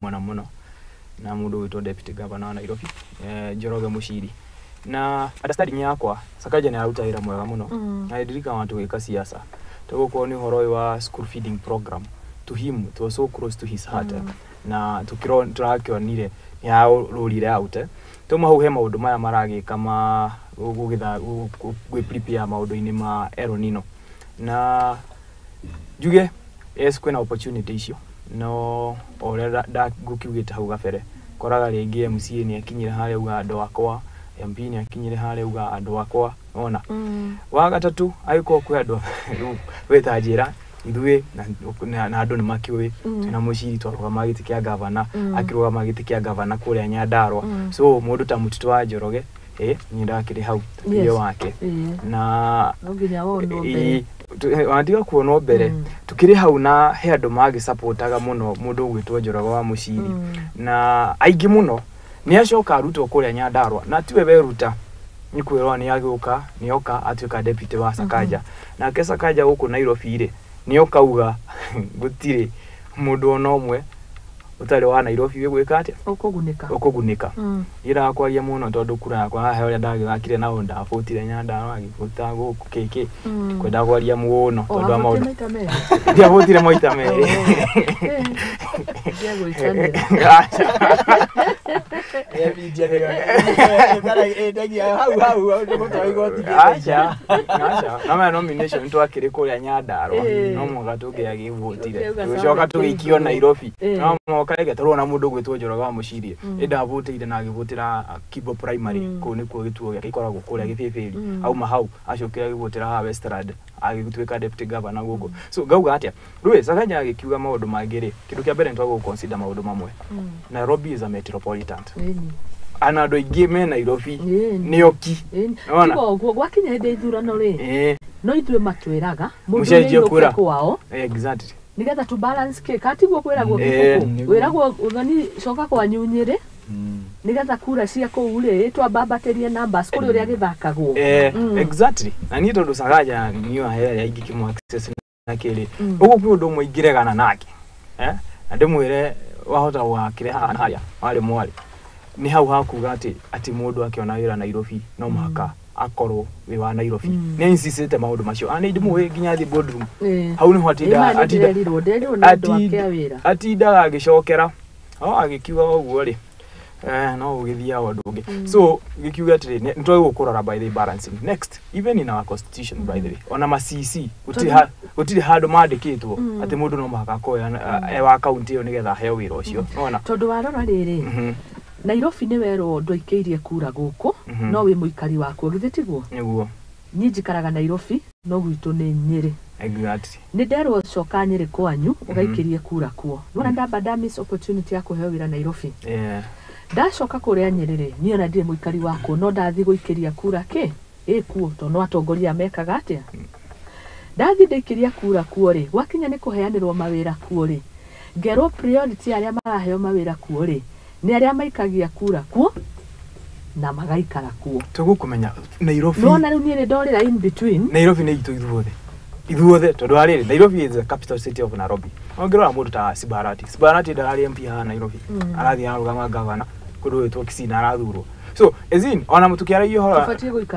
mwana muno na mundu witwo deputy governor wa Nairobi Njoroge Muciri na understanding yakwa Sakaja ni aruta wĩra mwega muno na ndirika wantu gwika ciaca tugukorwo ni horo wa school feeding program to him it was so close to his heart na turakionire ni aururire out tumahu he maundu maya maragika ma gugitha gwi prepare maundu-ini ma El Nino na juge yes kwena opportunity icio no ore da gukiugite hau gabere koraga ringi MC ni akinyire haria uga andu akwa MP ni akinyire haria uga andu akwa ona wa gatatu aiko kwe andu weta njira ithuĩ na andu ni makiwe na Muciri twaruga magiti kia governor akiruga magiti kia governor kuria Nyandarua so mundu ta Mutito wa Njoroge ni ndakiri hau iyo wake na nginya wono wandiga kuonwo mbere tukiri hau na he andu magi supportaga muno mundu gwitwo Njoroge wa Muciri na aingi muno ni acoka arutwo kuria Nyandarua na tiwe beruta ni kwirwa ni agiuka ni oka atuika deputy wa Sakaja na ke Sakaja guku Nairobi ri ni okauga gutire mundu ona omwe utari wa Nairobi we gwika atia ukugunika ira kwaria muno tondu kura yakwa hahe uria ndagakire na onda afutire Nyandarua agifuta guku keke kwenda kwaria muno tondu wa maundu ndia votire moita meri Nama nomination twakire kuria Nyandarua no mwaka tugiyagivotire tucoka tugikio Nairobi no mwaka rege turona mundu gwitwo Njoroge Mucirie indavotire na agivotira Kibo primary ku nikuo gituo giake ikoragwo kuria Githifiri auma hau acokire agivotira ha Westland agituika deputy governor guko so gauga atia rwe Sakaja agikiuga maundu mangiri kindu kia mbere ntwago consider maundu mamwe Nairobi is a metropolitan ana andu aingi me Nairobi nioki ona tigo gwakinya hinde ithurano ri no ithue matwiraga mundu ni ukura kwao exactly nigetha tu balance ke katiguo kwiragwo kibuku wiragwo uthoni coka kwa nyunyire nigetha kura cia kuu ri twambambaterie numbers kuri uria githakagwo exactly na ni tondu Sakaja niyo ya ingikimo access na kiri ugu kundu muingiregana nake ndimwire wahota wakire haria wale mwali ni hau hakuga ati mundu akiona wira Nairobi no muhaka akorwo wi wa Nairobi ne insisite maundu macio ani ndimuwe ginya thi boardroom hau ni hwatinda atinda agicokera agikiuga uguo ri no ugithia wandu ungi so gikiuga atiri ntoi gukurora by the balancing next even in our constitution by the way ona ma CC utiri handu mandikitwo ati mundu no muhaka koya wa county yo nigetha heo wira ucio ona tondu warora riri Nairobi ni wero ndwaikirie kura guku no wi muikari wako githitiguo niguo njikaraga Nairobi no gwitu ni Nyeri exactly ni nderwo coka Nyeri kwanyu ugaikirie kura kuo nona ndamba miss opportunity ya kuheo wira Nairobi ndacoka kuria Nyeri ni ona ndire muikari wako no ndathi guikiria kura ke kuo to no atongoria mekaga atia ndathi ndikiria kura kuo ri gwakinya ni kuheanirwo mawira kuo ri ngero priority aria maraheo mawira kuo ri ni aria maikagia kura kuo na magaikara kuo tugukumenya Nairobi no na ni ndorira in between Nairobi ni itu ithuothe tondu ariri Nairobi is the capital city of Nairobi ongero mundu ta Sibarati ndari MP ha Nairobi arathi arugama governor kundu witwo Kisina arathurwo so ezin ona mutukiara iyo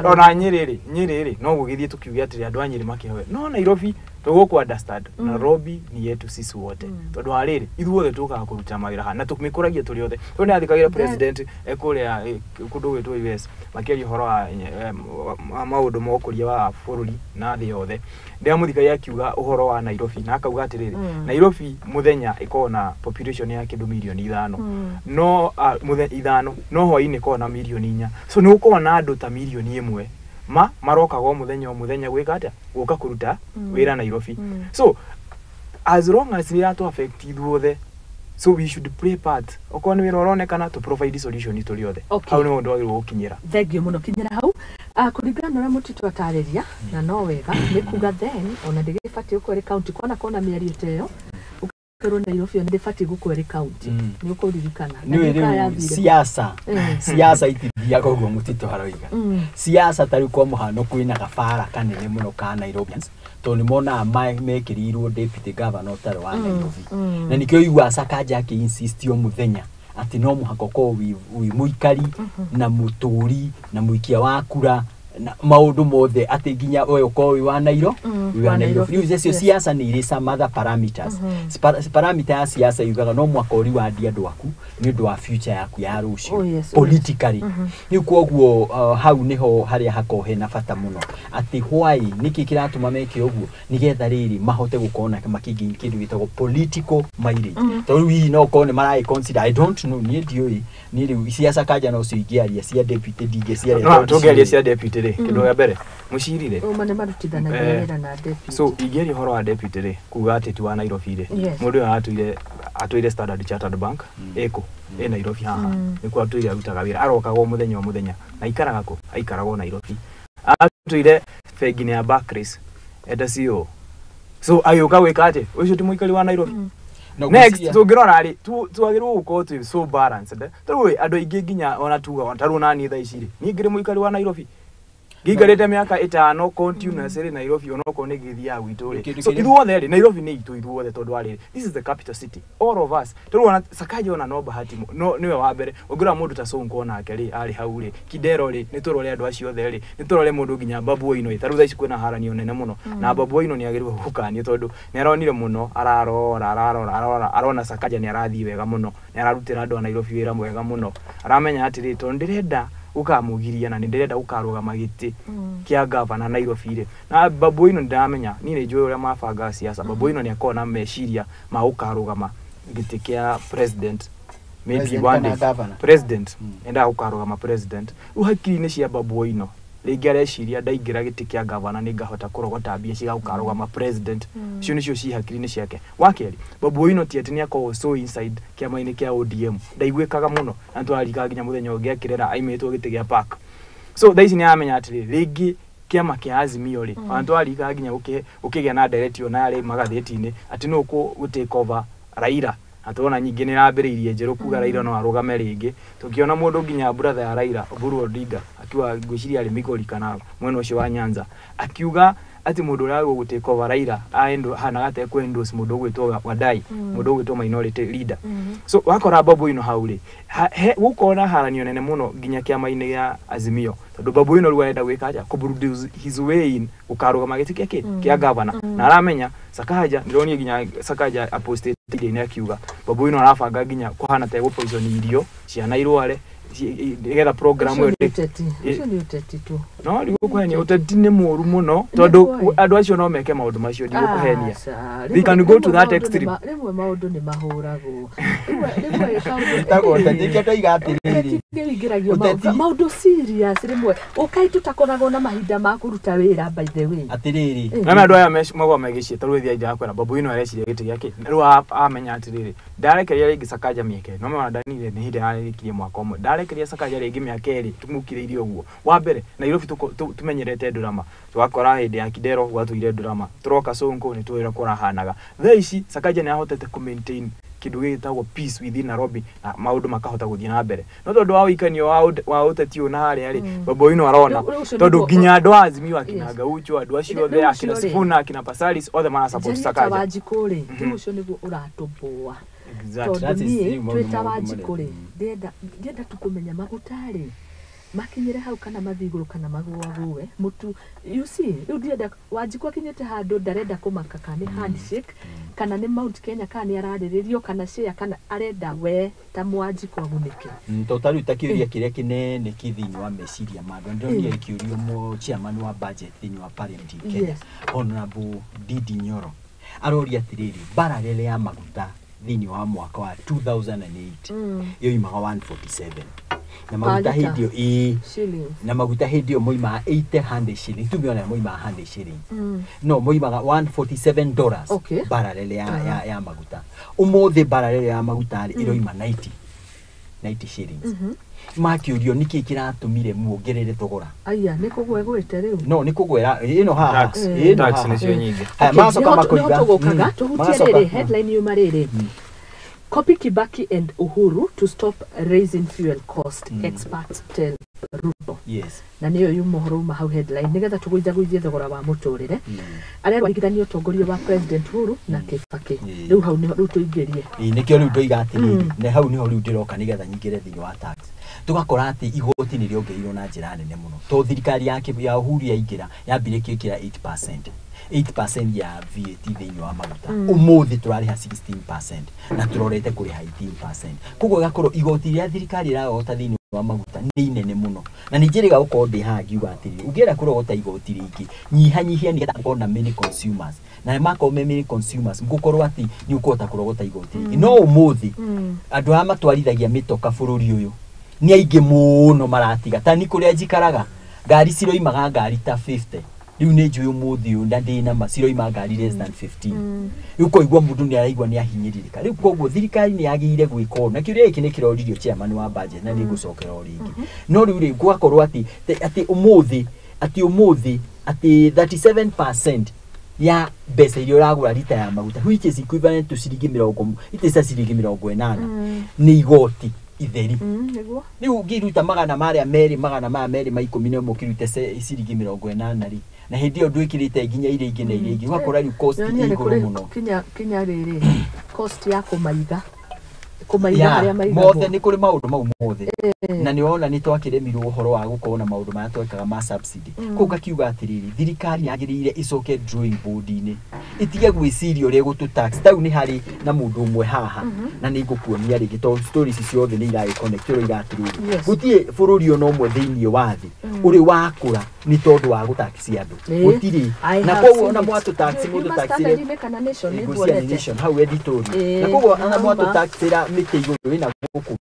ona Nyeri no gugithie tukiugia atiri andu anyiri makihoe no Nairobi tuguku understand Nairobi ni yetu sisi wote tondu ariri ithuothe tukaga kuruta mawira ha na tukimikuragia turi othe tone athikagira president ekuria kundu witwo US makiri horo wa maundu mokuria wa bururi na thi yothe ndia muthikagia akiuga uhoro wa Nairobi na akauga atiriri Nairobi muthenya ikona population ya kindu milioni 5 no muthenya 5 no hoini kona milioni 4 so ni ukona andu ta milioni 1 maroka go muthenya gwika atia guka kuruta wira Nairobi so as long as we are to affect ithuothe so we should play part okoni wira uronekana to provide solution to riothe hau ni undu wagirwo gukinyira thengio muno kinyira hau kuringana na mutitu atariria na no wega ni kuga then ona ndigifati ukwere county kona mieri teyo ukero Nairobi ona ndifati gukwere county ni ukuririkana ni siasa itithia koguo mutitu haroiga siasa tari kwa muhano kwina gabara kanene muno ka Nairobians to ni mona mekirirwo deputy governor tari wa Nairobi na nikio igwa Sakaja aki insist yo muthenya ati no muhako ko wi muikari na muturi na muikia wa kura na maundu mothe ati ginya oyo ko wi wa Nairobi ni cio siasa ni iri some other parameters parameter ya siasa yugaga no mwakori wa dia ndwaku ni ndu wa future yaku ya rucio politically ni kuoguo hau niho haria hakohe na bata muno ati why niki kiratuma meke oguo nigetha riri mahote gukona makingi kindu gitagwo political mileage to we no kone marai consider I don't know ni ndioi ni siasa kaja no ciingiaria cia deputy dige cia no tugeria cia deputy ri kindu ya mbere mucirire mane marutithana wira na deputy so igeri horo wa deputy ri kuga ati tu wa Nairobi ri mundu atuire Standard Chartered Bank eko Nairobi haha nikuo atuire arutaga wira arokaga muthenya na aikaraga Nairobi atuire fegine ya Barclays edasio so ayuka wika ati ucio ti muikari wa Nairobi next tungirona ri tuagirwo guko tu so balanced turi andu ingi ginya ona tuga ontaru na ni tha iciri ni ngiri muikari wa Nairobi Gigarete miaka 5 continuously Nairobi onoko ne githia gwitore. So ithuothe Nairobi ni itu ithuothe tondu ari. This is the capital city. All of us. Turuona Sakaja ona no bahati no niwe wa mbere. Ogura mundu ta Sonko nake ri ari hau ri. Kidero ri ni turore andu acio othe ri. Ni turore mundu nginya Babu ino itaru ici kwina haranio nene muno. Na Babu ino ni agirwo hukani tondu ni aronire muno arona Sakaja ni arathi wega muno. Ni ararutira andu a Nairobi wira mwega muno. Aramenya atiri tondu ndirenda ukamugiria na ndirenda ukarugama giti kia gavana Nairobi ri. Na Babu ino ndamenya ni ni njwe uria mabanga siasa. Babu ino ni akona meciria ma ukarugama giti kia president. Maybe one day president enda ukarugama president. Uhakiri ni cia Babu ino. Legere ciria ndaigira giti kia gavana ni ngahota kurogota mbia ciga ukarugama president. Cio nicio ci hakiri-ini ciake. Wakeri Babu ino tiete ni akoo so inside kia maini kia ODM. Ndaigwikaga muno na twarika nginya muthenya ungi akirera aimetwo giti gia park. So thaici ni amenya atiri rigi kiama kia Azimio ri antu arika nginya ukigia na direction na ari magatheti-ini ati no ku take over Raila. Atona nyingi ni rambiriirie njeru kuga Raila no arugame ringi. Tukiona mundu nginya brother ya Raila Oburu Odinga akiwa gwiciria ari Migori kana mwena ucio wa Nyanza akiuga ati mundu ura guteka over Raila aendo hana gate kwendorse mundu gwitwa Wadai mundu gwitwa minority leader. So wakora Babu ino hauri gukona haranio nene muno nginya kiama-ini gia Azimio tondu Babu ino rwa enda gwikaja kuburudize his way in ukarugama giti kiake kia governor na aramenya Sakaja ndironie nginya Sakaja apostate ine akiuga Babu ino arabanga nginya kuhana ta go poison irio cia Nairware nigetha program yo ni uteti tu no ndigukuhenia uteti ni muru muno tondu andu acio no meke maundu macio ndigukuhenia. They can go to that extreme. Rimwe maundu ni mahuragwo rimwe itago uteti keto igatiriri ngiragio maundu serious rimwe ukai tutakoragwo na mahinda ma kuruta wira by the way atiriri na andu aya magwa magicie tarwithia nja kwera Babu ino areciria giti giake riu amenya atiriri ndarekeria ringi Sakaja mieke no mwana danire ni hinde arikirie mwaka umwe ndarekeria Sakaja ringi miaka eri tumukiriirie uguo wa mbere Nairobi tumenyerete drama twakora hinde ya Kidero gwatuire drama troka Sonko ni twira kurahanaga thaici Sakaja ni ahotete ku maintain kindu gitagwo peace within Nairobi na maundu makahota guthie na mbere no tondu wa wikanio wa uteti una hari ari Babu ino arona tondu nginya andu a Azimio akinaga ucho andu acio the akina Sifuna akina Pasaris othe mana support Sakaja wajikuri ucio niguo uratumbuwa exactly twita wajikuri ndenda tukumenya magutari makinyire hau kana mathiguru kana magwaguwe mutu you see ndienda Wanjiku akinyete handu ndarenda kumaka kana handshake kana ni Mount Kenya kana arariririo kana share kana arenda we ta Wanjiku agunike totally utakiuria kiria kinene kithini wa meciria mandu ndio kiurio mo chairman wa budget thini wa parliament Kenya Honorable Didi Nyoro aroria atiriri bararele ya maguta thini wa mwaka wa 2008 yo imaga 147 na maguta hindio na maguta hindio moima 800 shillings tumiona moima 100 shillings no moima $147 bararele ya maguta umothe bararele ya maguta iroima 90 shillings makiurio niki kiratumire muongerere thogora aya nikugwegwete riu no nikugwera ino haha tax ni cio nyingi macoka makoiga tugukaga tuhutiere headline yumarire Copy Kibaki and Uhuru to stop raising fuel cost, experts tell Ruto. Yes. Na niyo yu mohoro hau headline nigetha tugwithagwithie thogora wa muturire aria rwigithanio utongoria wa president Uhuru na Kibaki riu hau niho tuingirie nikio riu ndoiga atiri ne hau niho riu ndiroka nigetha nyingire thini wa tax tugakora ati igoti ni riongeirwo na njira nene muno to thirikari ya Uhuru yaingira yambire kikira 8% ya VAT thini wa maguta umuthi turariha 16% na turorete kuriha 18% kugo gakoro igoti ria thirikari iragota thini wa maguta ni nene muno na nijiriga uko ndi hangiuga atiri ungiera kurogota igoti ringi nyihanyihia ni getha ukona many consumers na mako many consumers ngukorwo ati ni ukota kurogota igoti no umuthi andu a matwarithagia mitoka bururi uyu ni aingi muno maratiga tani kuria njikaraga ngari ciroimaga ngari ta 50 riu ni njuyu muthi ndandi na maciroima ngari less than 15 yuko igwa mundu ni araigwa ni ahinyiririka riu koguo thirikari ni yagire gwiko na kiuria iki ni kiroririo chairman wa budget na ni gucokera ringi no riu ri gwakorwo ati umuthi ati 37% ya besa irio ragura lita ya maguta which is equivalent to ciringi 40 itesa ciringi 80 ni igoti itheri niguo riu ngiruta magana maria meri ma 10 mukirute ciringi 80 ri na hindi yo ndwikirite nginya ire ingi na ire ingi wakora riu cost iguru muno kinya riri cost ya kumaiga haria maiga mothe ni kuri maundu mau mothe na ni ona ni twakiremirwo uhoro wa gukorwo na maundu ma twekaga ma subsidy ko gakiuga atiriri thirikari yagirire icoke drawing board ini itige gwiciria uria gutu tax tau ni hari na mundu umwe haha na ni ngukuonia ringi to stories ciothe ni ira connect ro igatiriri gutie bururi ono umwe thiini wa thi uri wakura ni tondu wa gutaxi andu gutiri na koguo ona mwatu tax mundu tax nation how editorial na koguo ona mwatu taxira mite iguru ina gukumbe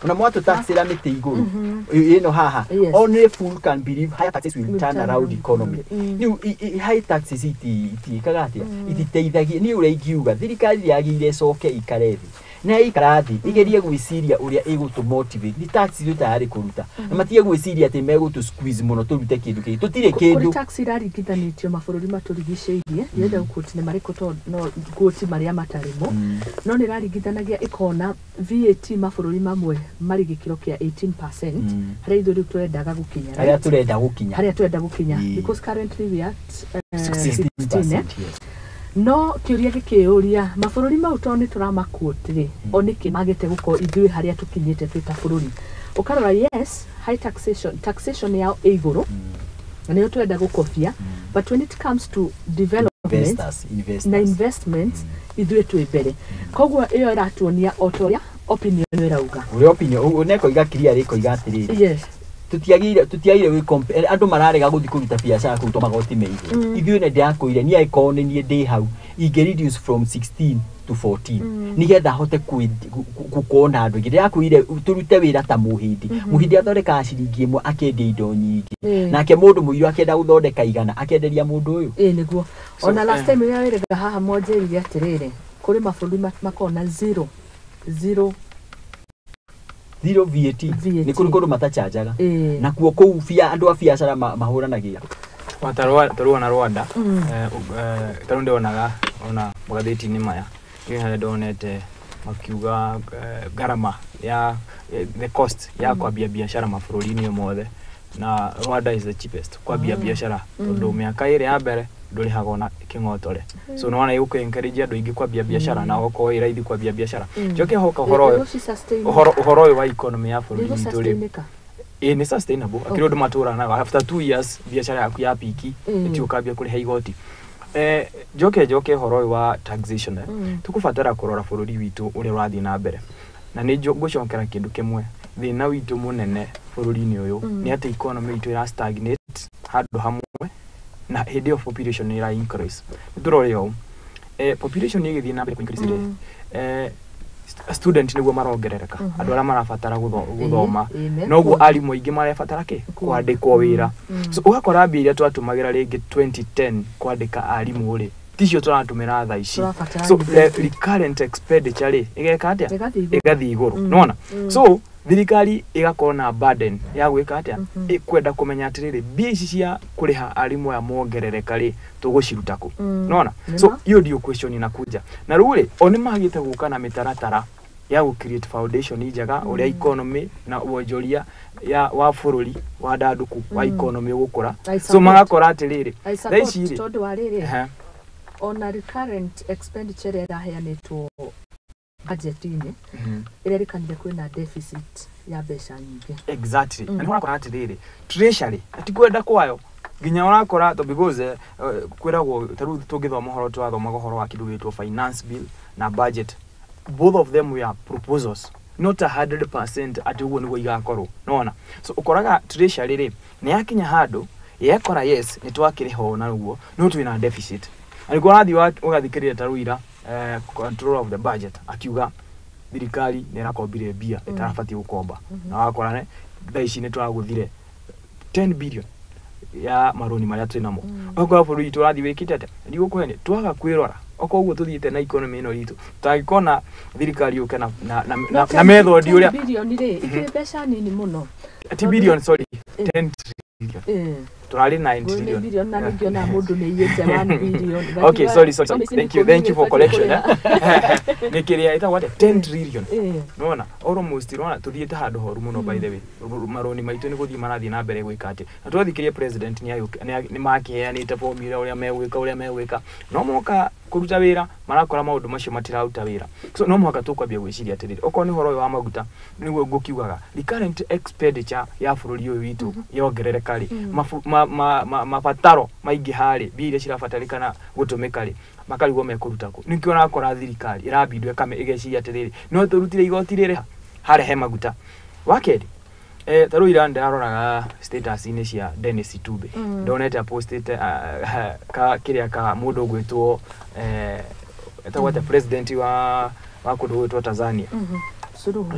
ona mwatu taxira mite iguru ino haha only fool can believe higher taxes will turn around economy ni high taxes iti kagatia ititeithagia ni ure ingiuga thirikari yagire coke ikarethi na ikarathi igerie gwiciria uria igutu motivate ni tax yu tayari kuruta na matige gwiciria ati megutu squeeze muno turute kindu ki tutire kindu tax irarigithanitio mabururi maturigiceirie yenda gukutine mariko to no guti maria matarimo no ni rarigithanagia ikona VAT mabururi mamwe marigikiro kia 18% haria ithuri turendaga gukinya haria turenda gukinya because currently we are at 16%. No kiuria gikiuria mabururi mau to ni turamakutire oniki magete guko ithui haria tukinyite twita bururi ukarora yes high taxation yao iguru na niyo twenda gukofia but when it comes to development na investments ithui twibere koguo iyo iratuonia otoria opinion irauga uri opinion uneko igakiria riko igatiriri yes tutiagire we compare andu mararega guthi kuruta biashara kuruta magoti meiguru ithui ne ndiakuire ni icon ni ndi hau ige reduce from 16 to 14 nigetha hote kuona andu ige ndiakuire turute wira ta muhindi athondeka ciringi imwe akendia indo nyingi nake mundu muiru akenda guthondeka igana akenderia mundu uyu niguo ona last time ya wiraga haha monjeri atiriri kuri mabururi makona zero VAT ni kuri matachajaga na kuo kou andu a biashara mahuranagia watarwa na Rwanda tarunde onaga ona magatheti ni maya ni hale donete makiuga garama ya the cost ya kwambia biashara mabururi-ini mothe na Rwanda is the cheapest kwambia biashara tondu miaka ire ya mbere nduri hagona kingotore so no wana yuko encourage andu ingi kwambia biashara na goko iraithi kwambia biashara joke hoka horo wa economy ya bururi tuli ni sustainable akirodo matura na after 2 years biashara yaku ya piki eti ukambia kuri igoti joke horo wa taxation tukufatara kurora bururi witu uri rathi na mbere na ni guconkera kindu kimwe thina witu munene bururi-ini uyu ni ati economy itu ira stagnate handu hamwe na head of population ira increase nduroreo population ni githina mbere increase student niguo marongerereka andu ara marafatara guthoma noguo alimu ingi marafatara ki kwandikwo wira so ugakora mbia twatumagira ringi 2010 kwandika alimu uri ticio turatumira tha ici so the recurrent expenditure igeka atia igathi iguru nona so thirikari igakona burden ya gwika atia ikwenda kumenya atiriri mbia ici cia kuriha alimu ya mongerereka ri tuguciruta ku nona so hiyo ndio question inakuja na rule oni magite guka na mitaratara ya ku create foundation njega uria economy na uonjoria ya wa bururi wa danduku wa economy gukura so magakora atiriri tha ici tondu wa riri ona recurrent expenditure iraheanitwo budget-ini irerikanire kwina deficit ya mbeca nyingi exactly and wakora atiriri treasury atikwenda kwayo ginya urakora to because kwiragwo taru tugithoma horo twathoma horo wa kindu gitwo finance bill na budget both of them were proposals not 100% ati uguo niguo igakorwo nona so ukoraga treasury ri ni yakinya handu yekora yes ni twakiriho na uguo no twina deficit alikuwa rathi ugathikirira taruira control of the budget akiuga thirikari ni rakombire bia itarafati gukomba na wakorane thaici ni twaguthire 10 billion ya maroni maria twinamo okwa buru itu rathi wikite ate ndi gukwene twaga kwirora oko uguo tuthiite na economy ino ritu tagikona thirikari uke na method uria billion ri ikire mbeca nini muno 10 billion sorry 10 billion turali 9 trillion billion na ndio na mundu ni yete 1 billion. Okay, sorry. Thank you for collection. Nikiria ita what 10 trillion. Nona almost rona tuthiete handu horu muno by the way. Maroni maitu ni guthii marathii na mbere gwika ati. Na twathikirie president ni makiheanite formula uria megwika. No moka kuruta wira marakora maundu macio matiraruta wira. So no mwaka tukwambia gwiciria atiriri. Oko ni horo wa maguta niguo ngukiugaga. The current expenditure ya bururi uyu witu yongerereka ri. Mabataro maingi hari bile cirabatarikana gutumika ri. Makarigwo mekuruta ku. Nikiona akora thirikari irabindwe kame igeciria atiriri. No turutire igoti riri hare he maguta. Wakeri taru ira ndaroraga status ini cia Dennis Tube ndonete postete ka kiria ka mundu gwitwo etawata president wa kundu gwitwo Tanzania Suluhu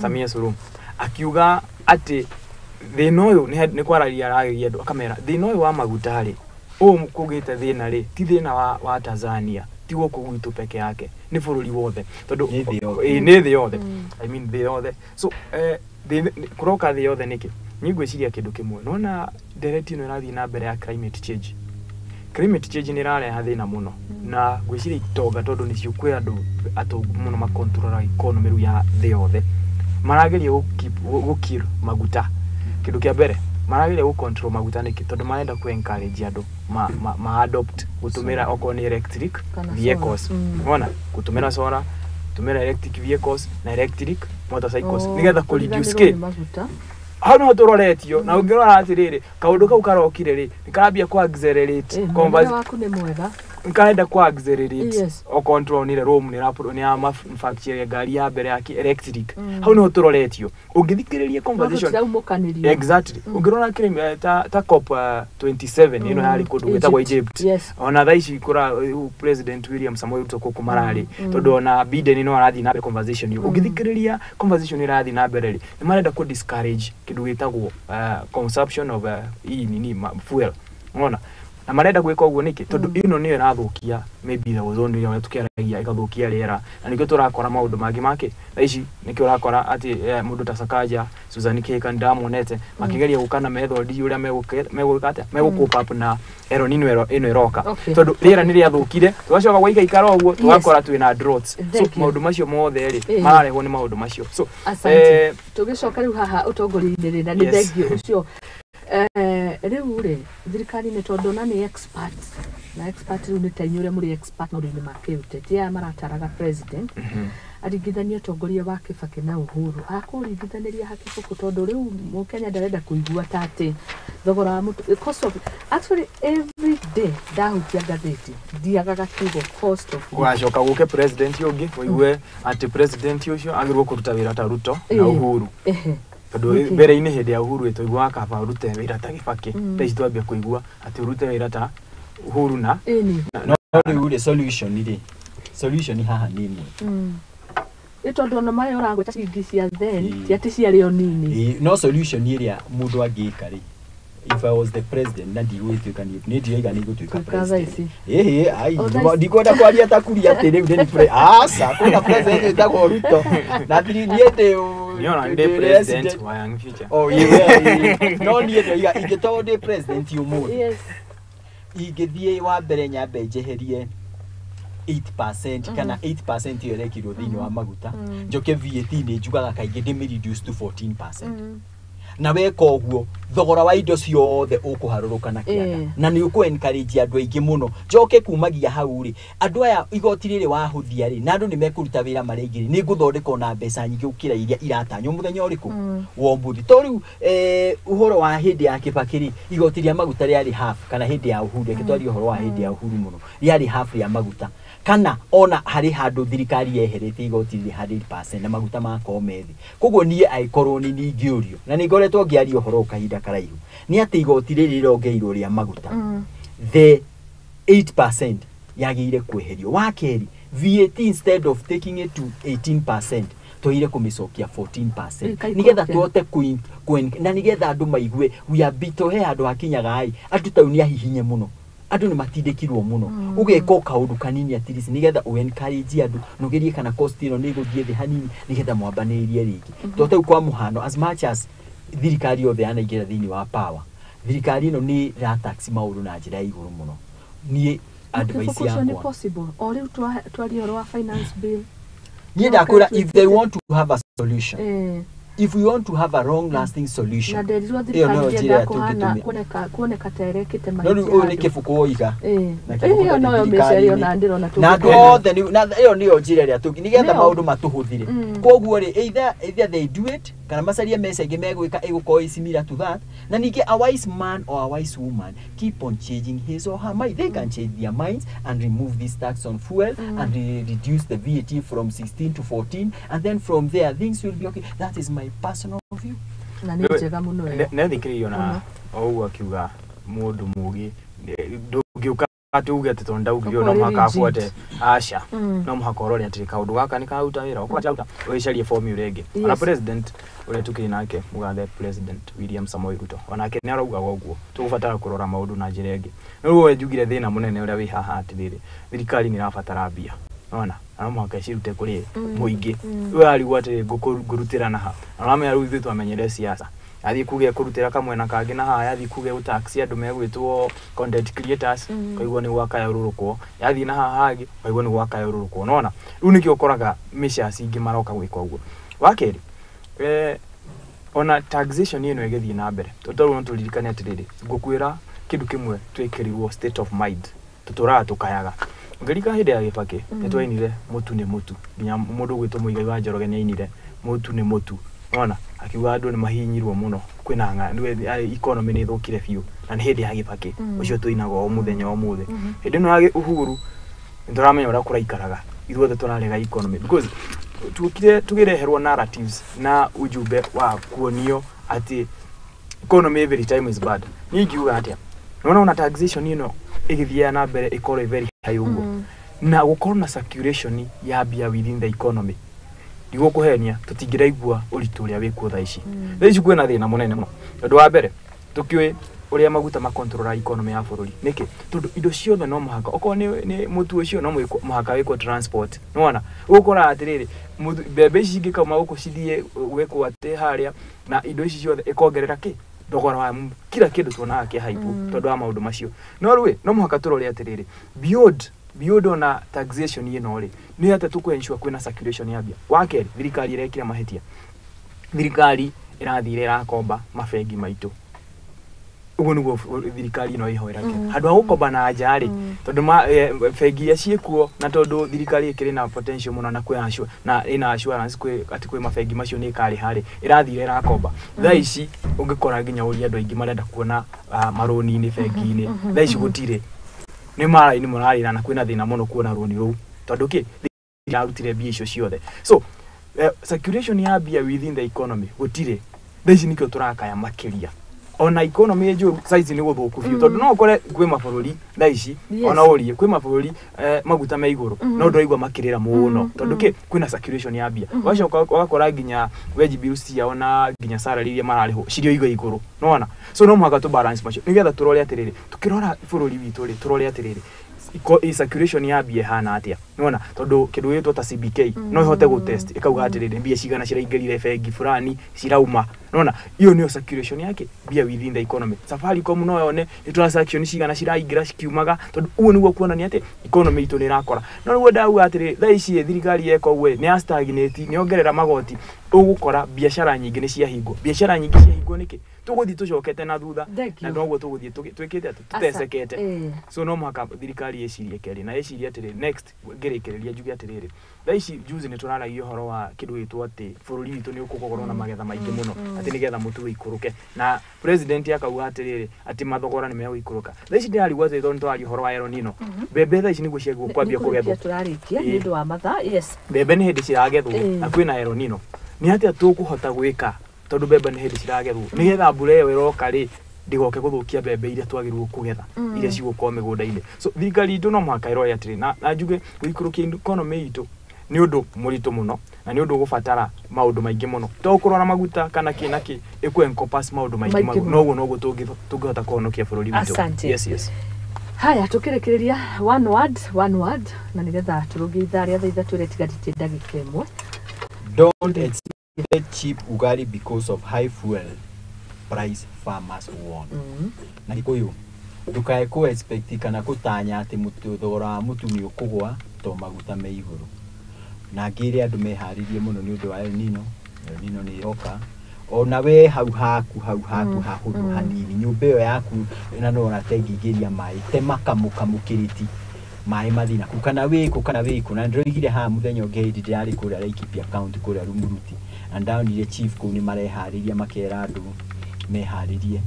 Samia Suluhu akiuga ati thina uyu ni kwararia ragia andu akamera thina uyu wa maguta ri kugite thina ri ti thina wa Tanzania ti guku gwitu peke yake ni bururi wothe tondu ni thi yothe I mean thi yothe so kuroka thi yothe niki nigwiciria kindu kimwe nona direct ino irathi na mbere ya climate change ni rareha thina muno na gwiciria itoga tondu nicio kwi andu atogu muno makontrola economy ya thi yothe marageria gukir maguta kindu kia mbere marageria gukontrol maguta niki tondu marenda ku encourage andu ma adopt gutumira okoni electric vehicles unaona kutumira solar tumira electric vehicles na electric motorcycles nigetha ku reduce ke hano turoretio na ungirora atiriri kaundu kau karokire ri nikarambia ku accelerate conversion waku ni mwega nikaenda ku accelerate o control ni room ni manufacture gari ya mbere yake electric hau no turoretio ungithikiriria conversation exactly ungirora kire ta COP 27 ino yari kundu gwetagwa Egypt ona thaici kura president William Samoei Ruto ku marari tondu ona Biden no arathi na conversation ungithikiriria conversation irathi na mbere ri ni marenda ku discourage kindu gwetagwo consumption of fuel unaona na marenda gwika uguo niki tondu ino niyo irathukia maybe the ozone ya tukiragia ikathukia riera na nikio turakora maundu mangi make thaici nikio urakora ati mundu ta Sakaja Susan Keka ndamonete makigeria gukana method uria megukata megukupa up na ero nino ino iroka tondu riera ni riathukire tugacoka gwa ikara uguo tugakora twina droughts so maundu macio mothe ri mararehwo ni maundu macio so tugicoka riu haha utongori-ini ri na ni thengio ucio riu ri thirikari ni tondu na ni experts na expert riu ni tainyure muri expert maundu-ini ma kiuteti ya marataraga president aringithania utongoria wa Kibaki na Uhuru akuringithaniria hakibuku tondu riu Mukenya ndarenda kuigua tati thogora cost of actually every day ndahutia ngatheti ndiagaga kiugo cost of wacoka guke president yongi kuigue ati president ucio agirwo kuruta wira ta Ruto na Uhuru tondu mbere-ini hindi ya Uhuru etoigua akaba rute wira ta Kibaki thaici twambia kuigua ati rute wira ta Uhuru na no riu solution haha ni imwe tondu ona mayo rangweta cingi cia then ati ciario nini no solution iria mundu angika ri if I was the president na ndigwituika ni ndiaiga ni gutuika president ai ndikwenda kwaria ta kuria ati riu ni asa kuna president etagwo Ruto na ndiende niona ndi president wa young future no ndiaiga ingitoa ndi president umuthi ingithie wa mbere nyambe njeherie 8% kana 8% yorekirwo thini wa maguta njoke VAT ni njugaga kaingi ndimi reduce to 14% na weka uguo thogora wa indo ciothe ukuharuruka na kiaga na ni uku encourage andu aingi muno njoke kumagia hau ri andu aya igoti riri wahuthia ri na andu ni mekuruta wira maringi ni nguthondeka na mbeca nyingi ukira iria iratanyo muthenya uriku Wambugu toriu uhoro wa hindi ya Kibaki ri igoti ria maguta riari half kana hindi ya Uhuru ikitwaria uhoro wa hindi ya Uhuru muno riari half ya maguta kana ona hari handu thirikari yeherete igoti ri 100% na maguta ma komethi koguo nie aikorwo ni ngiurio na ni ngoretwo ngiario horo kahinda karaihu ni ati igoti riri rongeirwo ria maguta the 8% yagiire kweherio wakeri VAT instead of taking it to 18% toire kumicokia 14% nigetha tuote na nigetha andu maigue we are bitohe andu akinyaga ai andu taunia hihinye muno andu ni matindikirwo muno ugeka kaundu kanini atirisi nigetha u encourage andu nugerie kana cost ino ni guthie thi hanini nigetha mwambanirie ringi tote kwa muhano as much as thirikari yothe anaingira thini wa power thirikari ĩno nĩ rataxi maũndũ na njĩra igũrũ mũno. Niĩ advice yakwa ni possible o rĩu twari ũhoro wa finance bill. Niĩ ndakwĩra if they want to have a solution, if we want to have a long lasting solution, na nderirwo thirikari ya kuhana kuoneka terekete maingĩ. No rĩu nĩ kĩbũkũ oiga. Na no mbeca na ndirona tu. Na othe na ĩyo nĩyo njĩra ĩrĩa nĩgetha maũndũ matũhũthire. Koguo rĩ either they do it kana macarie mbeca ingĩ megwĩka ĩgũkorwo similar to that. Na ningĩ a wise man or a wise woman keep on changing his or her mind. They can change their minds and remove this tax on fuel and reduce the VAT from 16 to 14, and then from there things will be okay. That is my personal view. Na nĩ njega mũno ĩyo. Nĩ thikĩrĩirio na ũguo akiuga mũndũ mũgi ndũngĩũka tuge ati tonda ugio no muhaka afuate asha no muhaka orore ati kaundu gaka ni kauta wira ukwata uisharie formula ĩngĩ ana president ule tukiri nake mugathe president William Samoei Ruto onake ni arauga guo tugubatara kurora maundu na njira ĩngĩ no njugire thina munene uria wi haha atiriri thirikari ni rabatara mbia ona ana muhaka cirute kuri muingi we ari gwate ngurutira na ha arame aru ithu twamenyere siasa athi kuge kurutira kamwe na kangi na haya athi kuge utaxi andu megwitwo content creators kaigwo ni gwaka yarurukwo yathi na haha hagi kaigwo ni gwaka yarurukwo unaona riu nikio ukoraga misha singi maroka gwika uguo wakeri ona taxation ino igethie na mbere totaru no turirikane atiriri ngukwira kindu kimwe twekirirwo state of mind tutura tukayaga ngerika hinde ya gipake etwainire mutu ni mutu nginya mundu gwitwo muigai wa Njoroge ni ainire mutu ni mutu ona akiuga andu ni mahinyirwo muno kwina nga economy ni thukire biu na ni hindi ya gipake ucio tuinago o muthenya o muthe hindi no ya uhuru ndoramenya ura kuraikaraga ithuothe tunarega economy because tugireherwo narratives na ujumbe wa kuonio ati economy every time is bad ni ngiuga atia una taxation ino igithia na mbere ikore very high uguo na gukorwo na circulation ya bia within the economy ndigo kuhenia tutingiraigua uritu uria wikuo tha ici ici kwena thina munene muno tondu wa mbere tukiwe uria maguta ma control economy ya bururi niki tondu indo ciothe no muhaka oko ni mutu ucio no muhaka wiko transport nona ukora atiriri bebe ici ngikama uko cithie weko ate haria na indo ici ciothe ikongerera ki thogora wa kila kindu tuonaga ki haipu tondu wa maundu macio no rwe no muhaka turore atiriri beyond ona taxation ino ri ni ate tukwensure kwina circulation ya bia wakeri thirikari irekira mahetia thirikari irathire irakomba mafengi maitu uguo niguo thirikari ino ihoera ke handu agukomba na njari tondu fengi ya ciekuo na tondu thirikari ikiri na potential muno na kwe assure na ina assurance kwe ati kwe mafengi macio ni kari hari irathire irakomba tha ici ungikora nginya uri andu aingi marenda kuona maroni ni fengi ni tha ici gutire ni mara ini murarira na kwina thina muno kuona roni ru tondu ki yarutire bia icio ciothe so circulation ya bia within the economy gutire thaici nikio turakaya makiria ona economy ejo size ni guthuku biu tondu no ukore kwe mabũrũri thaici ona urie kwe mabũrũri maguta me iguru no ndoigwa makirira muno tondu ki kwina circulation ya bia wacoka wakora nginya wage bills cia ona nginya salary iria marariho cirio iguru nona so no mwaka tu balance macio nigetha turore atiriri tukirora bũrũri witu ri turore atiriri circulation ya bia hana atia nona tondu kindu gitwa ta CBK no ihote go test ikauga atiriri bia cigana ciraingirire fengi fulani cirauma nona iyo niyo circulation yake bia within the economy Safaricom no yone ni transaction cigana ciraingira cikiumaga tondu uo niguo kuonania ati economy itu ni rakora no niguo ndauga atiriri tha ici thirikari yeko we ni stagnate ni ongerera magoti ugukora biashara nyingi ni ciahingo biashara nyingi ciahingo niki tuguthi tucokete na thutha na noguo tuguthi twikite tutesekete so no muhaka thirikari ecirie keri na ecirie atiri next ngerekereria njuge atiriri thaici juzi ni turaragio horo wa kindu gitwo ati bururi witu ni ukukorwo na magetha maingi muno ati nigetha mutu ikuruke na president akauga atiriri ati mathogora ni megwikuruka thaici ndirarigwa ati tondu twari horo wa Eronino bebe thaici niguo ciegwo kwambia kugethwo turarikia ni ndu wa matha yes bebe ni hindi ciragethwo na kwina Eronino ni ati tukuhota gwika tondu bebe ni hindi ciragethwo nigetha mbura iyo iroka ri ndigoke guthukia bebe iria twagirwo kugetha iria cigukwo migunda-ini so thirikari itu no muhaka irore atiri na njuge gwikurukia economy itu ni undu muritu muno na ni undu gubatara maundu maingi muno to kurora maguta kana kinaki encompass maundu maingi noguo tungihota kuhonokia bururi witu yes haya tukirekereria one word na nigetha turugie itharia tha ithatu ria tigatite ndagika imwe don't expect cheap ugali because of high fuel price farmers won. Na Gikuyu ndukae ku expect kana kutanya ati thogora wa mutu ni ukugwa to maguta me iguru. Na ngire andu meharirie muno ni undu wa El Nino ni yoka. Ona we hau haku hanini nyumba iyo yaku na no na tengigiria mai tema kamukiriti mai mathina kana wiku na ndirigire ha muthenya ungeidi ndiari kuria Laikipia account kuria Rumuruti and down ile chief ku ni marehariria makera andu meharirie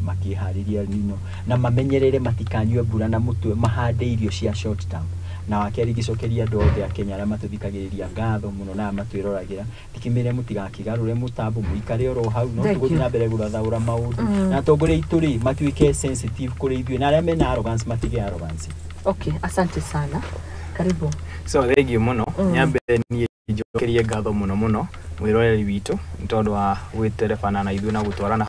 makihariria El Nino na mamenyerere matikanywe mbura na mutwe mahande irio cia short term na wakeri gicokeria andu othe a Kenya aria matuthikagiriria ngatho muno na matwirораgira tikimire mutigakigarure mutambo muikare oro hau no tuguthi na mbere gurathaura maundu na tongore ituri matuike sensitive kuri ithuĩ na aria mena arrogance matige arrogance. Okay, asante sana, karibu. So thank you muno nyambe ni njokerie ngatho muno mwiroreri witu ntondu wa gwiterebana na ithuĩ na gutwarana